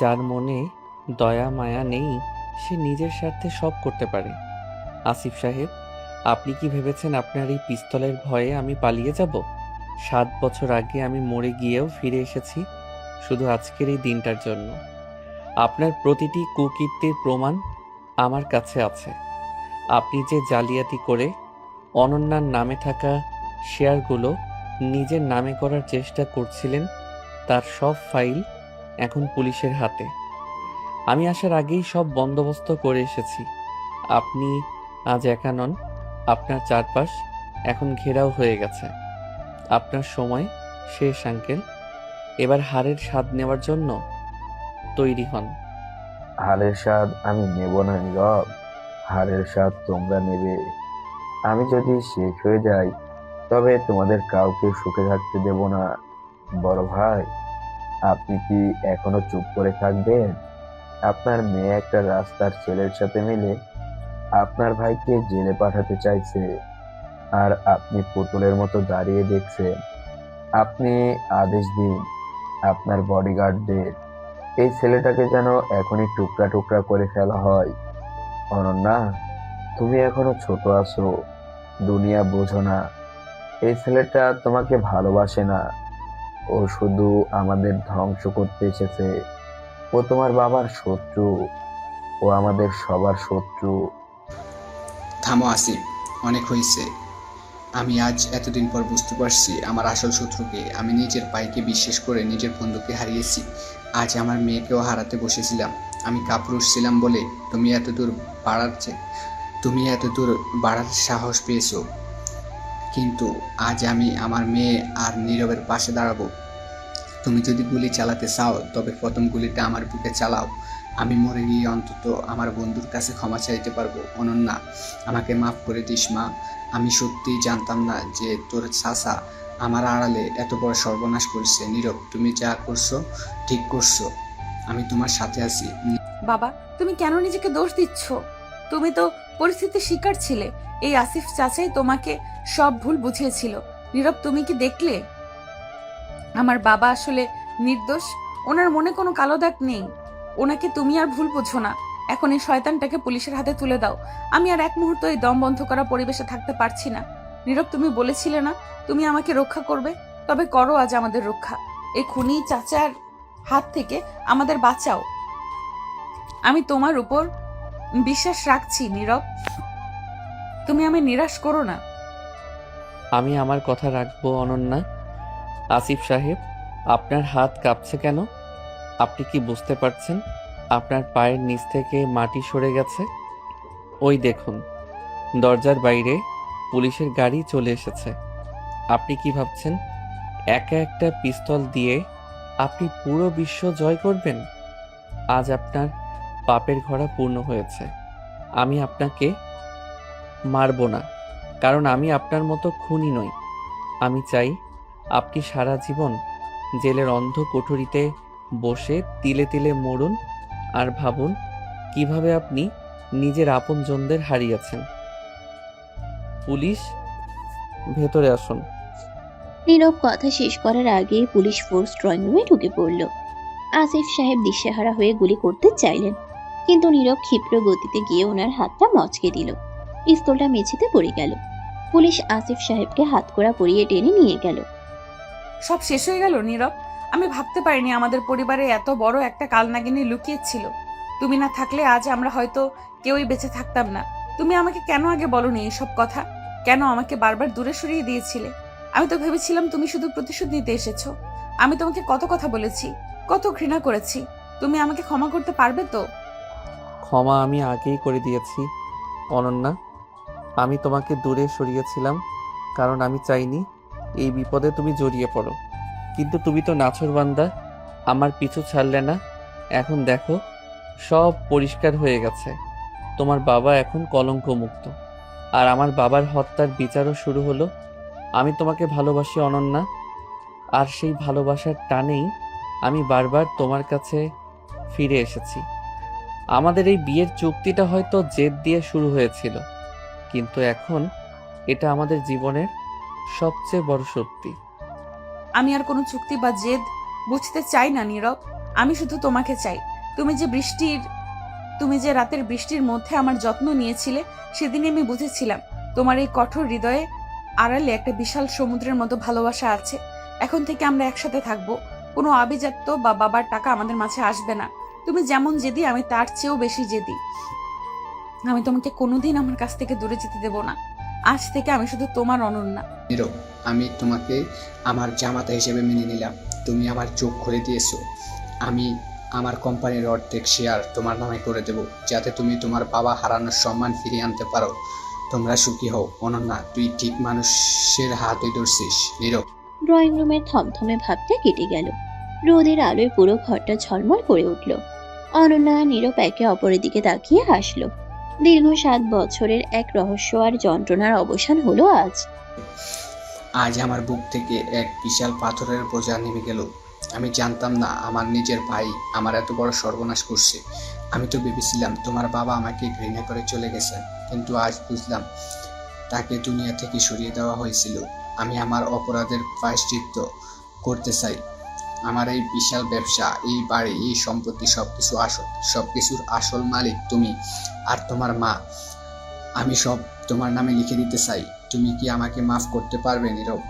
যার মনে দয়া মায়া নেই সে নিজের স্বার্থে সব করতে পারে। আসিফ সাহেব, আপনি কি ভেবেছেন আপনার এই পিস্তলের ভয়ে আমি পালিয়ে যাব? 7 বছর আগে আমি মরে গিয়েও ফিরে এসেছি শুধু আজকের এই দিনটার জন্য। আপনার প্রতিটি কুকীর্তির প্রমাণ আমার কাছে আছে। আপনি যে জালিয়াতি করে অনন্যার নামে থাকা শেয়ারগুলো নিজের নামে করার চেষ্টা করছিলেন তার সব ফাইল এখন পুলিশের হাতে। আমি আসার আগেই সব বন্দোবস্ত করে এসেছি। আপনি আজ একা নন, আপনার চারপাশ এখন ঘেরাও হয়ে গেছে। আপনার সময় শেষ আঙ্কেল। এবার হারের স্বাদ নেওয়ার জন্য তৈরি হন। হারের স্বাদ আমি নেব না নীরব, হারের স্বাদ তোমরা নেবে। আমি যদি শেষ হয়ে যাই তবে তোমাদের কাউকে সুখে থাকতে দেব না। বড় ভাই, আপনি কি এখনো চুপ করে থাকবেন? আপনার মেয়ে একটা রাস্তার ছেলের সাথে মিলে আপনার ভাইকে জেলে পাঠাতে চাইছে, আর আপনি পুতুলের মতো দাঁড়িয়ে দেখছেন। আপনি আদেশ দিন আপনার বডিগার্ডদের এই ছেলেটাকে যেন এখনই টুকরা টুকরা করে ফেলা হয়। অনন্যা, তুমি এখনো ছোট আছো, দুনিয়া বোঝো না। এই ছেলেটা তোমাকে ভালোবাসে না, ও শুধু আমাদের ধ্বংস করতে এসেছে। ও তোমার বাবার শত্রু, ও আমাদের সবার শত্রু। থামো আসিফ, অনেক হয়েছে। আমি আজ এতদিন পর বুঝতে পারছি আমার আসল শত্রুকে। আমি নিজের ভাইকে বিশ্বাস করে নিজের বন্ধুকে হারিয়েছি। আজ আমার মেয়েকেও হারাতে বসেছিলাম। আমি কাপুরুষ ছিলাম বলে তুমি এত দূর বাড়ার সাহস পেয়েছো। কিন্তু আজ আমি আমার মেয়ে আর নীরবের পাশে দাঁড়াবো। তুমি যদি গুলি চালাতে চাও তবে প্রথম গুলিটা আমার বুকে চালাও। আমি মরে গিয়ে অন্তত আমার বন্ধুর কাছে ক্ষমা চাইতে পারবো। অনন্যা, আমাকে মাফ করে দিস মা। আমি সত্যিই জানতাম না যে তোর চাচা আমার আড়ালে এত বড় সর্বনাশ করছে। নীরব, তুমি যা করছো ঠিক করছো। আমি তোমার সাথে আছি। বাবা, তুমি কেন নিজেকে দোষ দিচ্ছ? তুমি তো পরিস্থিতির শিকার ছিলে। এই আসিফ চাচাই তোমাকে সব ভুল বুঝিয়েছিল। নীরব, তুমি কি দেখলে আমার বাবা আসলে নির্দোষ? ওনার মনে কোনো কালো দাগ নেই। ওনাকে তুমি আর ভুল বুঝো না। এখন এই শয়তানটাকে পুলিশের হাতে তুলে দাও। আমি আর এক মুহূর্ত এই দম বন্ধ করা পরিবেশে থাকতে পারছি না। নীরব, তুমি বলেছিলে না তুমি আমাকে রক্ষা করবে, তবে করো আজ আমাদের রক্ষা। এই খুনি চাচার হাত থেকে আমাদের বাঁচাও। আমি তোমার উপর বিশ্বাস রাখছি নীরব, তুমি আমি নিরাশ করো না। আমি আমার কথা রাখবো অনন্যা। আসিফ সাহেব, আপনার হাত কাঁপছে কেন? আপনি কি বুঝতে পারছেন আপনার পায়ের নিচ থেকে মাটি সরে গেছে? ওই দেখুন, দরজার বাইরে পুলিশের গাড়ি চলে এসেছে। আপনি কি ভাবছেন একা একটা পিস্তল দিয়ে আপনি পুরো বিশ্ব জয় করবেন? আজ আপনার পাপের ঘোড়া পূর্ণ হয়েছে। আমি আপনাকে মারব না, কারণ আমি আপনার মতো খুনি নই। আমি চাই আপনি সারা জীবন জেলের অন্ধ কোঠরিতে বসে তিলে তিলে মরুন আর ভাবুন কিভাবে আপনি নিজের আপনজনদের হারিয়েছেন। পুলিশ, ভেতরে আসুন। নীরব কথা শেষ করার আগে পুলিশ ফোর্স ড্রয়িং রুমে ঢুকে পড়ল। আসিফ সাহেব দিশেহারা হয়ে গুলি করতে চাইলেন, কিন্তু নীরব ক্ষিপ্র গতিতে গিয়ে ওনার হাতটা মচকে দিল। পিস্তলটা মেঝেতে পড়ে গেল। পুলিশ আসিফ সাহেবকে হাতকড়া পরিয়ে টেনে নিয়ে গেল। সব শেষ হয়ে গেল নীরব। আমি ভাবতে পারিনি আমাদের পরিবারে এত বড় একটা কালনাগিনী লুকিয়েছিল। তুমি না থাকলে আজ আমরা হয়তো কেউই বেঁচে থাকতাম না। তুমি আমাকে কেন আগে বলনি এইসব কথা? কেন আমাকে বারবার দূরে সরিয়ে দিয়েছিলে? আমি তো ভেবেছিলাম তুমি শুধু প্রতিশোধ নিতে এসেছো। আমি তোমাকে কত কথা বলেছি, কত ঘৃণা করেছি। তুমি আমাকে ক্ষমা করতে পারবে তো? ক্ষমা আমি আগেই করে দিয়েছি অনন্যা। আমি তোমাকে দূরে সরিয়েছিলাম কারণ আমি চাইনি এই বিপদে তুমি জড়িয়ে পড়ো। কিন্তু তুমি তো নাছোড়বান্দা, আমার পিছু ছাড়লে না। এখন দেখো সব পরিষ্কার হয়ে গেছে। তোমার বাবা এখন কলঙ্ক মুক্ত, আর আমার বাবার হত্যার বিচারও শুরু হলো। আমি তোমাকে ভালোবাসি অনন্যা, আর সেই ভালোবাসার টানেই আমি বারবার তোমার কাছে ফিরে এসেছি। আমাদের এই বিয়ের চুক্তিটা হয়তো জেদ দিয়ে শুরু হয়েছিল, কিন্তু এখন এটা আমাদের জীবনের সবচেয়ে বড় সত্যি। আমি আর কোনো চুক্তি বা জেদ বুঝতে চাই না নীরব। আমি শুধু তোমাকে চাই। তুমি যে রাতের বৃষ্টির মধ্যে আমার যত্ন নিয়েছিলে, সেদিনই আমি বুঝেছিলাম তোমার এই কঠোর হৃদয়ে আড়ালে একটা বিশাল সমুদ্রের মতো ভালোবাসা আছে। এখন থেকে আমরা একসাথে থাকবো। কোনো আভিজাত্য বা বাবার টাকা আমাদের মাঝে আসবে না। তুমি যেমন জেদি, আমি তার চেয়েও বেশি জেদি। আমি তোমাকে কোনোদিন আমার কাছ থেকে দূরে যেতে দেব না। আজ থেকে আমি শুধু তোমার অনন্যা। নীরব, আমি তোমাকে আমার জামাতা হিসেবে মেনে নিলাম। তুমি আমার চোখ খুলে দিয়েছো। আমি আমার কোম্পানির অর্ধেক শেয়ার তোমার নামে করে দেব, যাতে তুমি তোমার বাবা হারানোর সম্মান ফিরিয়ে আনতে পারো। তোমরা সুখী হও। অনন্যা, তুই ঠিক মানুষের হাতই ধরছিস। নীরব, ড্রয়িং রুমের থমথমে ভাবটা কেটে গেল। রোদের আলোয় পুরো ঘরটা ঝলমল করে উঠল। অনন্যা আর নীরব একে অপরের দিকে তাকিয়ে হাসলো। দীর্ঘ 7 বছরের এক রহস্য আর যন্ত্রণার অবসান হলো আজ। আজ আমার বুক থেকে এক বিশাল পাথরের বোঝা নেমে গেল। আমি জানতাম না আমার নিজের ভাই আমার এত বড় সর্বনাশ করছে। আমি তো ভেবেছিলাম তোমার বাবা আমাকে ঘৃণা করে চলে গেছেন, কিন্তু আজ বুঝলাম তাকে দুনিয়া থেকে সরিয়ে দেওয়া হয়েছিল। আমি আমার অপরাধের প্রায়শ্চিত্ত করতে চাই। আমার এই বিশাল ব্যবসা, এই বাড়ি, এই সম্পত্তি, সবকিছুর আসল মালিক তুমি আর তোমার মা। আমি সব তোমার নামে লিখে দিতে চাই। তুমি কি আমাকে মাফ করতে পারবে নীরব?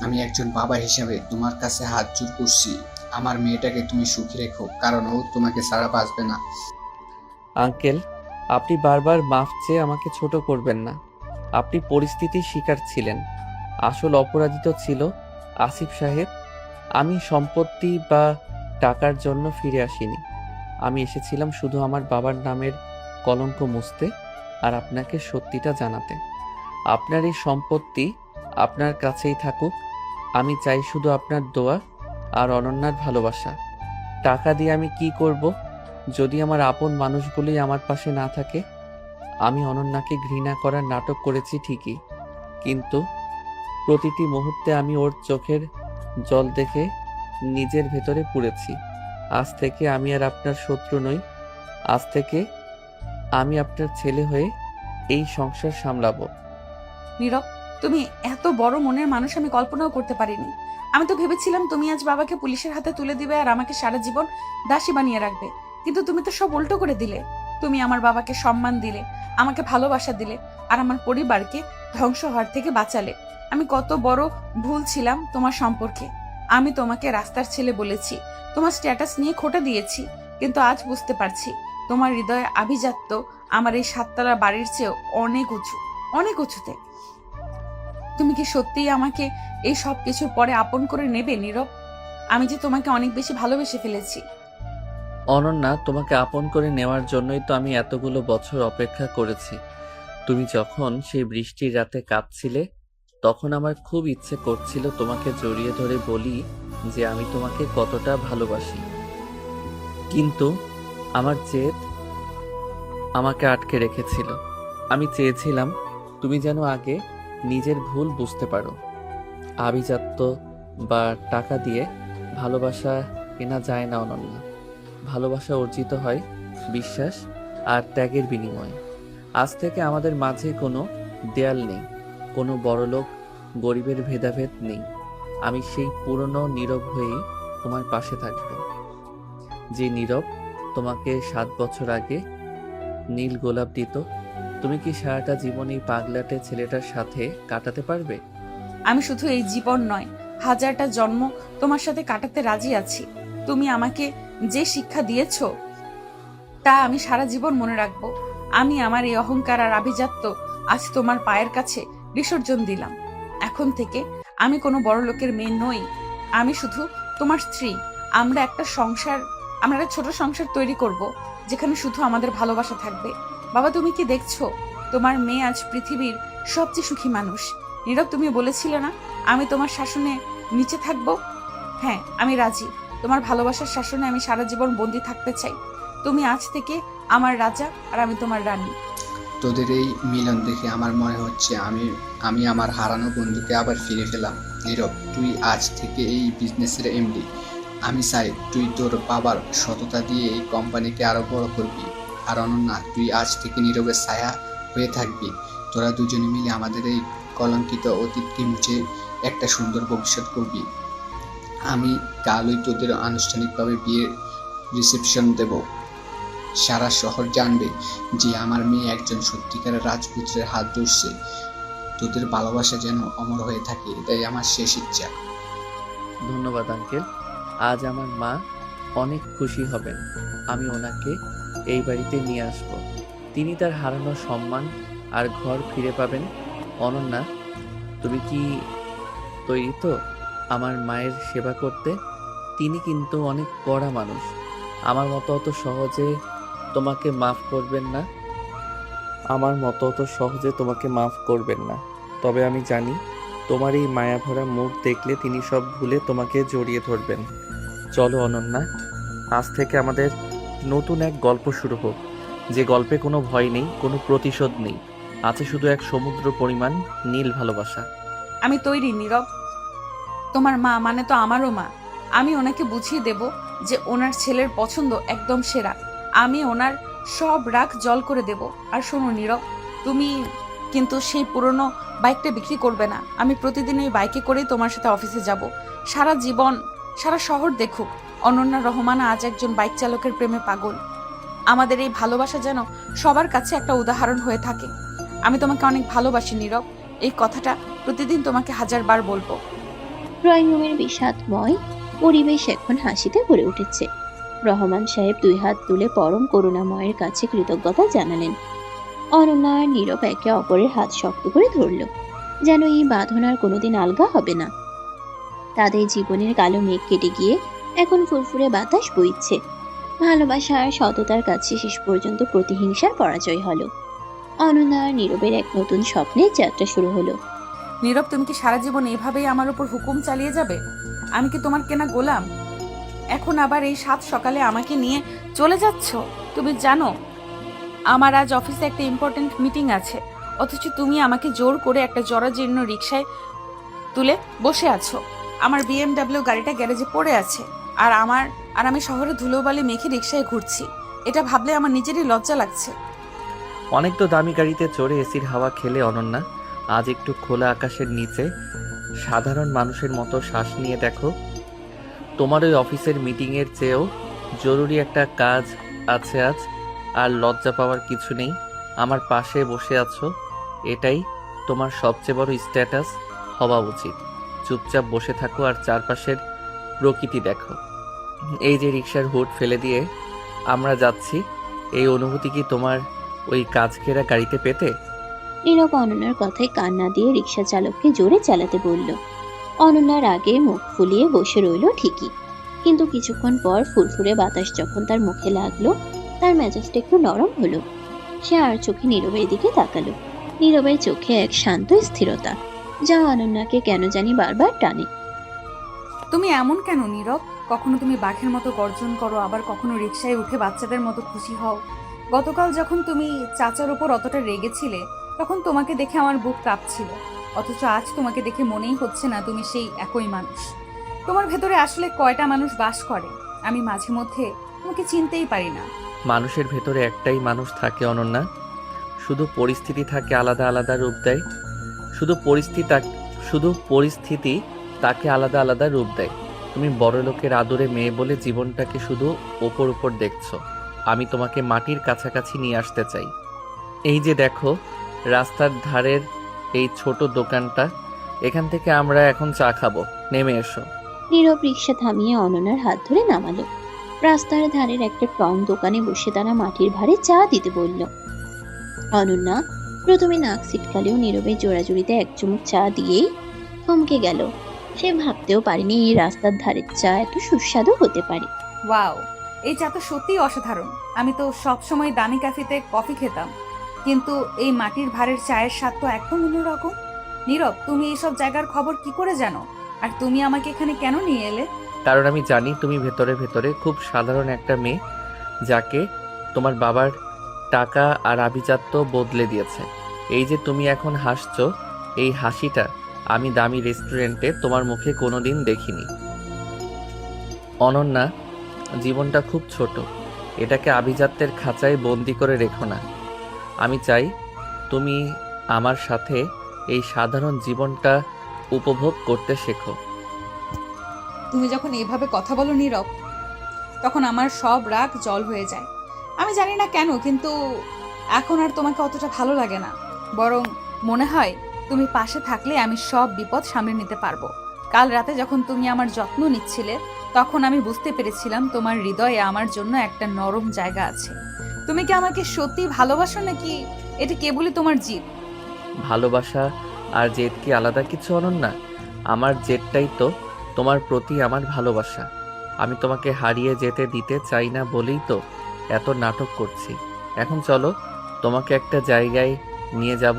আমি একজন বাবা হিসাবে তোমার কাছে হাত জোড় করছি। আমার মেয়েটাকে তুমি সুখী রেখো, কারণ ও তোমাকে ছাড়া বাঁচবে না। আঙ্কেল, আপনি বারবার মাফ চেয়ে আমাকে ছোট করবেন না। আপনি পরিস্থিতির শিকার ছিলেন। আসল অপরাধী তো ছিল আসিফ সাহেব। আমি সম্পত্তি বা টাকার জন্য ফিরে আসিনি। আমি এসেছিলাম শুধু আমার বাবার নামের কলঙ্ক মুছতে আর আপনাকে সত্যিটা জানাতে। আপনার এই সম্পত্তি আপনার কাছেই থাকুক। আমি চাই শুধু আপনার দোয়া আর অনন্যার ভালোবাসা। টাকা দিয়ে আমি কি করব যদি আমার আপন মানুষগুলোই আমার পাশে না থাকে? আমি অনন্যাকে ঘৃণা করার নাটক করেছি ঠিকই, কিন্তু প্রতিটি মুহূর্তে আমি ওর চোখের জল দেখে নিজের ভেতরে পুড়েছি। আজ থেকে আমি আর আপনার শত্রু নই। আজ থেকে আমি আপনার ছেলে হয়ে এই সংসার সামলাবো। নীরব, তুমি এত বড় মনের মানুষ আমি কল্পনাও করতে পারিনি। আমি তো ভেবেছিলাম তুমি আজ বাবাকে পুলিশের হাতে তুলে দিবে আর আমাকে সারা জীবন দাসী বানিয়ে রাখবে, কিন্তু তুমি তো সব উল্টো করে দিলে। তুমি আমার বাবাকে সম্মান দিলে, আমাকে ভালোবাসা দিলে, আর আমার পরিবারকে ধ্বংস হওয়ার থেকে বাঁচালে। আমি কত বড় ভুল ছিলাম তোমার সম্পর্কে। আমি তোমাকে রাস্তার ছেলে বলেছি, তোমার স্ট্যাটাস নিয়ে খোঁটা দিয়েছি, কিন্তু আজ বুঝতে পারছি তোমার হৃদয়ে আভিজাত্য আমার এই 7 তলা বাড়ির চেয়েও অনেক উঁচু, অনেক উঁচুতে। তুমি কি সত্যিই আমাকে এই সব কিছুর পরে আপন করে নেবে নীরব? আমি যে তোমাকে অনেক বেশি ভালোবেসে ফেলেছি। অনন্যা, তোমাকে আপন করে নেওয়ার জন্যই তো আমি এতগুলো বছর অপেক্ষা করেছি। তুমি যখন সেই বৃষ্টির রাতে কাঁদছিলে, তখন আমার খুব ইচ্ছে করছিল তোমাকে জড়িয়ে ধরে বলি যে আমি তোমাকে কতটা ভালোবাসি, কিন্তু আমার জেদ আমাকে আটকে রেখেছিল। আমি চেয়েছিলাম তুমি যেন আগে নিজের ভুল বুঝতে পারো। আভিজাত্য বা টাকা দিয়ে ভালোবাসা কেনা যায় না অনন্যা। ভালোবাসা অর্জিত হয় বিশ্বাস আর ত্যাগের বিনিময়ে। আজ থেকে আমাদের মাঝে কোনো দেয়াল নেই, কোনো বড়লোক গরিবের ভেদাভেদ নেই। আমি সেই পুরনো নীরব হয়েই তোমার পাশে থাকব, যে নীরব তোমাকে 7 বছর আগে নীল গোলাপ দিত। তুমি কি সারাটা জীবন এই পাগলাটে ছেলেটার সাথে কাটাতে পারবে? আমি শুধু এই জীবন নয়, 1000টা জন্ম তোমার সাথে কাটাতে রাজি আছি। তুমি আমাকে যে শিক্ষা দিয়েছো তা আমি সারা জীবন মনে রাখবো। আমি আমার এই অহংকার আর আভিজাত্য আজ তোমার পায়ের কাছে বিসর্জন দিলাম। এখন থেকে আমি কোনো বড় লোকের মেয়ে নই, আমি শুধু তোমার স্ত্রী। আমরা একটা ছোট সংসার তৈরি করব, যেখানে শুধু আমাদের ভালোবাসা থাকবে। বাবা, তুমি কি দেখছো তোমার মেয়ে আজ পৃথিবীর সবচেয়ে সুখী মানুষ? নীরব, তুমি বলেছিলে না আমি তোমার শাসনে নিচে থাকবো? হ্যাঁ, আমি রাজি। তোমার ভালোবাসার শাসনে আমি সারা জীবন বন্দি থাকতে চাই। তুমি আজ থেকে আমার রাজা আর আমি তোমার রানী। তোদের এই মিলন দেখে আমার মনে হচ্ছে আমি আমার হারানো বন্ধুকে আবার ফিরে পেলাম। নীরব, তুই আজ থেকে এই বিজনেসের এমডি। আমি চাই তুই তোর বাবার সততা দিয়ে এই কোম্পানিকে আরো বড় করবি। আর অনন্যা, তুই আজ থেকে নীরবের ছায়া হয়ে থাকবি। তোরা দুজনে মিলে আমাদের এই কলঙ্কিত অতীতকে মুছে একটা সুন্দর ভবিষ্যৎ করবি। আমি কালই তোদের আনুষ্ঠানিকভাবে বিয়ের রিসেপশন দেব। সারা শহর জানবে যে আমার মেয়ে একজন সত্যিকারের রাজপুত্রের হাত ধরছে। তোদের ভালোবাসা যেন অমর হয়ে থাকে, এটাই আমার শেষ ইচ্ছা। ধন্যবাদ আঙ্কেল। আজ আমার মা অনেক খুশি হবেন। আমি ওনাকে এই বাড়িতে নিয়ে আসব। তিনি তার হারানো সম্মান আর ঘর ফিরে পাবেন। অনন্যা, তুমি কি তৈরি তো আমার মায়ের সেবা করতে? তিনি কিন্তু অনেক কড়া মানুষ। আমার মতো অত সহজে তোমাকে মাফ করবেন না। তবে আমি জানি তোমার এই মায়াভরা মুখ দেখলে তিনি সব ভুলে তোমাকে জড়িয়ে ধরবেন। চলো অনন্যা, আজ থেকে আমাদের নতুন এক গল্প শুরু হোক, যে গল্পে কোনো ভয় নেই, কোনো প্রতিশোধ নেই, আছে শুধু এক সমুদ্র পরিমাণ নীল ভালোবাসা। আমি তৈরি নীরব। তোমার মা মানে তো আমারও মা। আমি ওনাকে বুঝিয়ে দেব যে ওনার ছেলের পছন্দ একদম সেরা। আমি ওনার সব রাগ জল করে দেব। আর শোনো নীরব, তুমি কিন্তু সেই পুরনো বাইকটা বিক্রি করবে না। আমি প্রতিদিন ওই বাইকে করেই তোমার সাথে অফিসে যাব। সারা জীবন, সারা শহর দেখুক অনন্যা রহমান আজ একজন বাইক চালকের প্রেমে পাগল। আমাদের এই ভালোবাসা যেন সবার কাছে একটা উদাহরণ হয়ে থাকে। আমি তোমাকে অনেক ভালোবাসি নীরব। এই কথাটা প্রতিদিন তোমাকে 1000 বার বলবো। ড্রয়িং রুমের বিষাদময় পরিবেশ এখন হাসিতে ভরে উঠেছে। রহমান সাহেব 2 হাত তুলে পরম করুণাময়ের কাছে কৃতজ্ঞতা জানালেন। অনন্যা আর নীরব একে অপরের হাত শক্ত করে ধরল, যেন এই বাঁধন আর কোনোদিন আলগা হবে না। তাদের জীবনের কালো মেঘ কেটে গিয়ে এখন ফুরফুরে বাতাস বইছে। ভালোবাসা আর সততার কাছে শেষ পর্যন্ত প্রতিহিংসার পরাজয় হলো। অনন্যা আর নীরবের এক নতুন স্বপ্নের যাত্রা শুরু হলো। নীরব, তুমি কি সারা জীবন এভাবেই আমার উপর হুকুম চালিয়ে যাবে? আমি কি তোমার কেনা গোলাম? এখন আবার এই 7 সকালে আমাকে নিয়ে চলে যাচ্ছ? তুমি জানো আমার আজ অফিসে একটা ইম্পর্টেন্ট মিটিং আছে, অথচ তুমি আমাকে জোর করে একটা জরাজীর্ণ রিকশায় তুলে বসে আছো। আমার BMW গাড়িটা গ্যারেজে পড়ে আছে, আর আমি শহরে ধুলোবালি মেখে রিকশায় ঘুরছি। এটা ভাবলে আমার নিজেরই লজ্জা লাগছে। অনেক তো দামি গাড়িতে চড়ে এসির হাওয়া খেলে অনন্যা, আজ একটু খোলা আকাশের নিচে সাধারণ মানুষের মতো শ্বাস নিয়ে দেখো। তোমার ওই অফিসের মিটিংয়ের চেয়েও জরুরি একটা কাজ আছে আজ, আর লজ্জা পাওয়ার কিছু নেই। আমার পাশে বসে আছো, এটাই তোমার সবচেয়ে বড় স্ট্যাটাস হওয়া উচিত। চুপচাপ বসে থাকো আর চারপাশের প্রকৃতি দেখো। এই যে রিকশার হুড ফেলে দিয়ে আমরা যাচ্ছি, এই অনুভূতি কি তোমার ওই কাজ ঘেরা গাড়িতে পেতে? নীরব অনন্যার কথায় কান না দিয়ে রিকশা চালককে জোরে চালাতে বলল। অনন্যার আগে মুখ ফুলিয়ে বসে রইল ঠিকই, কিন্তু কিছুক্ষণ পর ফুরফুরে বাতাস যখন তার মুখে লাগলো, তার মেজাজটা একটু নরম হলো। সে আর চোখে নীরবের দিকে তাকালো। নীরবের চোখে এক শান্ত স্থিরতা, যা অনন্যাকে কেন জানি বারবার টানে। তুমি এমন কেন নীরব? কখনো তুমি বাঘের মতো গর্জন করো, আবার কখনো রিকশায় উঠে বাচ্চাদের মতো খুশি হও। গতকাল যখন তুমি চাচার উপর অতটা রেগেছিলে, তখন তোমাকে দেখে আমার বুক কাঁপছিল। অথচ আজ তোমাকে দেখে মনেই হচ্ছে না তুমি সেই একই মানুষ। তোমার ভেতরে আসলে কয়টা মানুষ বাস করে আমি মাঝে মধ্যে তোমাকে চিনতেই পারি না। মানুষের ভেতরে একটাই মানুষ থাকে অনন্যা, শুধু পরিস্থিতি থাকে আলাদা আলাদা রূপ দেয়। শুধু পরিস্থিতি তাকে আলাদা আলাদা রূপ দেয়। তুমি বড় লোকের আদরে মেয়ে বলে জীবনটাকে শুধু ওপর উপর দেখছো। আমি তোমাকে মাটির কাছাকাছি নিয়ে আসতে চাই। এই যে দেখো রাস্তার ধারের এই ছোট দোকানটা, এখান থেকে আমরা এখন চা খাবো, নেমে এসো। নীরব রিকশা থামিয়ে অনন্যার হাত ধরে নামালো। রাস্তার ধারের একটা টং দোকানে বসে তারা মাটির ভারে চা দিতে বলল। অনন্যা প্রথমে নাক ছিটকালেও নীরবের জোড়াজুড়িতে এক চুমুক চা দিয়েই থমকে গেল। সে ভাবতেও পারেনি এই রাস্তার ধারের চা এত সুস্বাদু হতে পারে। ওয়াও, এই চা তো সত্যিই অসাধারণ। আমি তো সবসময় দামি ক্যাফেতে কফি খেতাম, কিন্তু এই মাটির ভারের চায়ের স্বাদ তো একদম অন্যরকম। নীরব, তুমি এইসব জায়গার খবর কি করে জানো? আর তুমি আমাকে এখানে কেন নিয়ে এলে? কারণ আমি জানি তুমি ভেতরে ভেতরে খুব সাধারণ একটা মেয়ে, যাকে তোমার বাবার টাকা আর আভিজাত্য বদলে দিয়েছে। এই যে তুমি এখন হাসছো, এই হাসিটা আমি দামি রেস্টুরেন্টে তোমার মুখে কোনোদিন দেখিনি। অনন্যা, জীবনটা খুব ছোট, এটাকে আভিজাত্যের খাঁচায় বন্দি করে রেখো না। আমি চাই তুমি আমার সাথে এই সাধারণ জীবনটা উপভোগ করতে শেখো। তুমি যখন এভাবে কথা বলো নীরব, তখন আমার সব রাগ জল হয়ে যায়। আমি জানি না কেন, কিন্তু এখন আর তোমাকে অতটা ভালো লাগে না। বরং মনে হয় তুমি পাশে থাকলে আমি সব বিপদ সামলে নিতে পারবো। কাল রাতে যখন তুমি আমার যত্ন নিচ্ছিলে, তখন আমি বুঝতে পেরেছিলাম তোমার হৃদয়ে আমার জন্য একটা নরম জায়গা আছে। তুমি কি আমাকে সত্যি ভালোবাসো, নাকি এটা কেবলই তোমার জিদ? ভালোবাসা আর জেদ কি আলাদা কিছু অনন্যা? আমার জেদটাই তো তোমার প্রতি আমার ভালোবাসা। আমি তোমাকে হারিয়ে যেতে দিতে চাই না বলেই তো এত নাটক করছি। এখন চলো, তোমাকে একটা জায়গায় নিয়ে যাব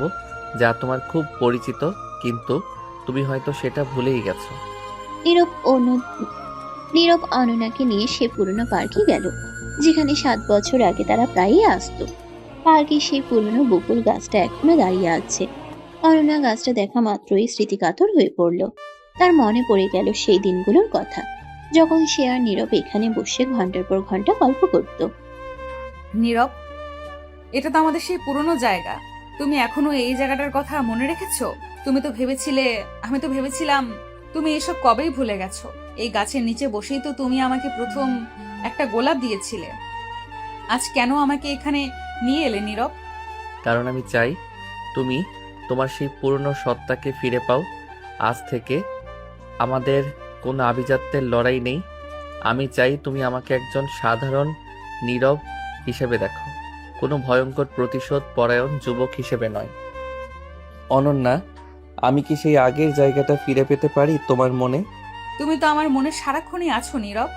যা তোমার খুব পরিচিত, কিন্তু তুমি হয়তো সেটা ভুলেই গেছো। নীরব অনন্যাকে নিয়ে সে পুরনো পার্কে গেল, যেখানে 7 বছর আগে তারা প্রায়ই আসতো। পার্কে সেই পুরনো বকুল গাছটা এখনো দাঁড়িয়ে আছে। অনন্যা গাছটা দেখা মাত্রই স্মৃতিকাতর হয়ে পড়ল। তার মনে পড়ে গেল সেই দিনগুলোর কথা, যখন সে আর নীরব এখানে বসে ঘন্টার পর ঘন্টা গল্প করত। নীরব, এটা তো আমাদের সেই পুরনো জায়গা। তুমি এখনো এই জায়গাটার কথা মনে রেখেছো? আমি তো ভেবেছিলাম তুমি এসব কবেই ভুলে গেছো। এই গাছের নিচে বসেই তো তুমি আমাকে প্রথম একটা গোলাপ দিয়েছিলে। আজ কেন আমাকে এখানে নিয়ে এলে নীরব? কারণ আমি চাই তুমি তোমার সেই পুরনো সত্তাকে ফিরে পাও। আজ থেকে আমাদের কোনো আভিজাত্যের লড়াই নেই। আমি চাই তুমি আমাকে একজন সাধারণ নীরব হিসেবে দেখো, কোনো ভয়ঙ্কর প্রতিশোধ পরায়ণ যুবক হিসেবে নয়। অনন্যা, আমি কি সেই আগের জায়গাটা ফিরে পেতে পারি তোমার মনে? তুমি তো আমার মনে সারাক্ষণই আছো নীরব,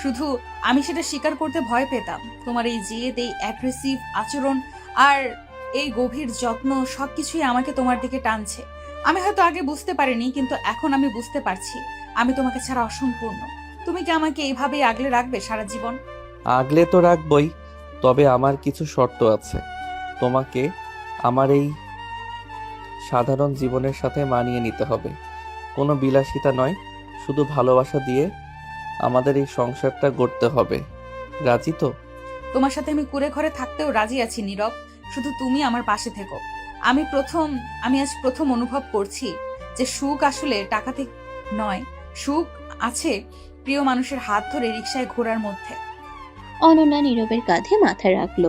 শুধু আমি সেটা স্বীকার করতে ভয় পেতাম। তোমার এই জেদ, এই অ্যাগ্রেসিভ আচরণ আর এই গভীর যত্ন সবকিছুই আমাকে তোমার দিকে টানছে। আমি হয়তো আগে বুঝতে পারিনি, কিন্তু এখন আমি বুঝতে পারছি আমি তোমাকে ছাড়া অসম্পূর্ণ। তুমি কি আমাকে এইভাবেই আগলে রাখবে সারা জীবন? আগলে তো রাখবই, তবে আমার কিছু শর্ত আছে। তোমাকে আমার এই সাধারণ জীবনের সাথে মানিয়ে নিতে হবে। কোনো বিলাসিতা নয়, শুধু ভালোবাসা দিয়ে আমাদের এই সংসারটা গড়তে হবে। রাজি তো? তোমার সাথে আমি কুড়ে ঘরে থাকতেও রাজি আছি নীরব, শুধু তুমি আমার পাশে থেকো। আমি আজ প্রথম অনুভব করছি যে সুখ আসলে টাকাতে নয়, সুখ আছে প্রিয় মানুষের হাত ধরে রিকশায় ঘোরার মধ্যে। অনন্যা নীরবের কাঁধে মাথা রাখলো।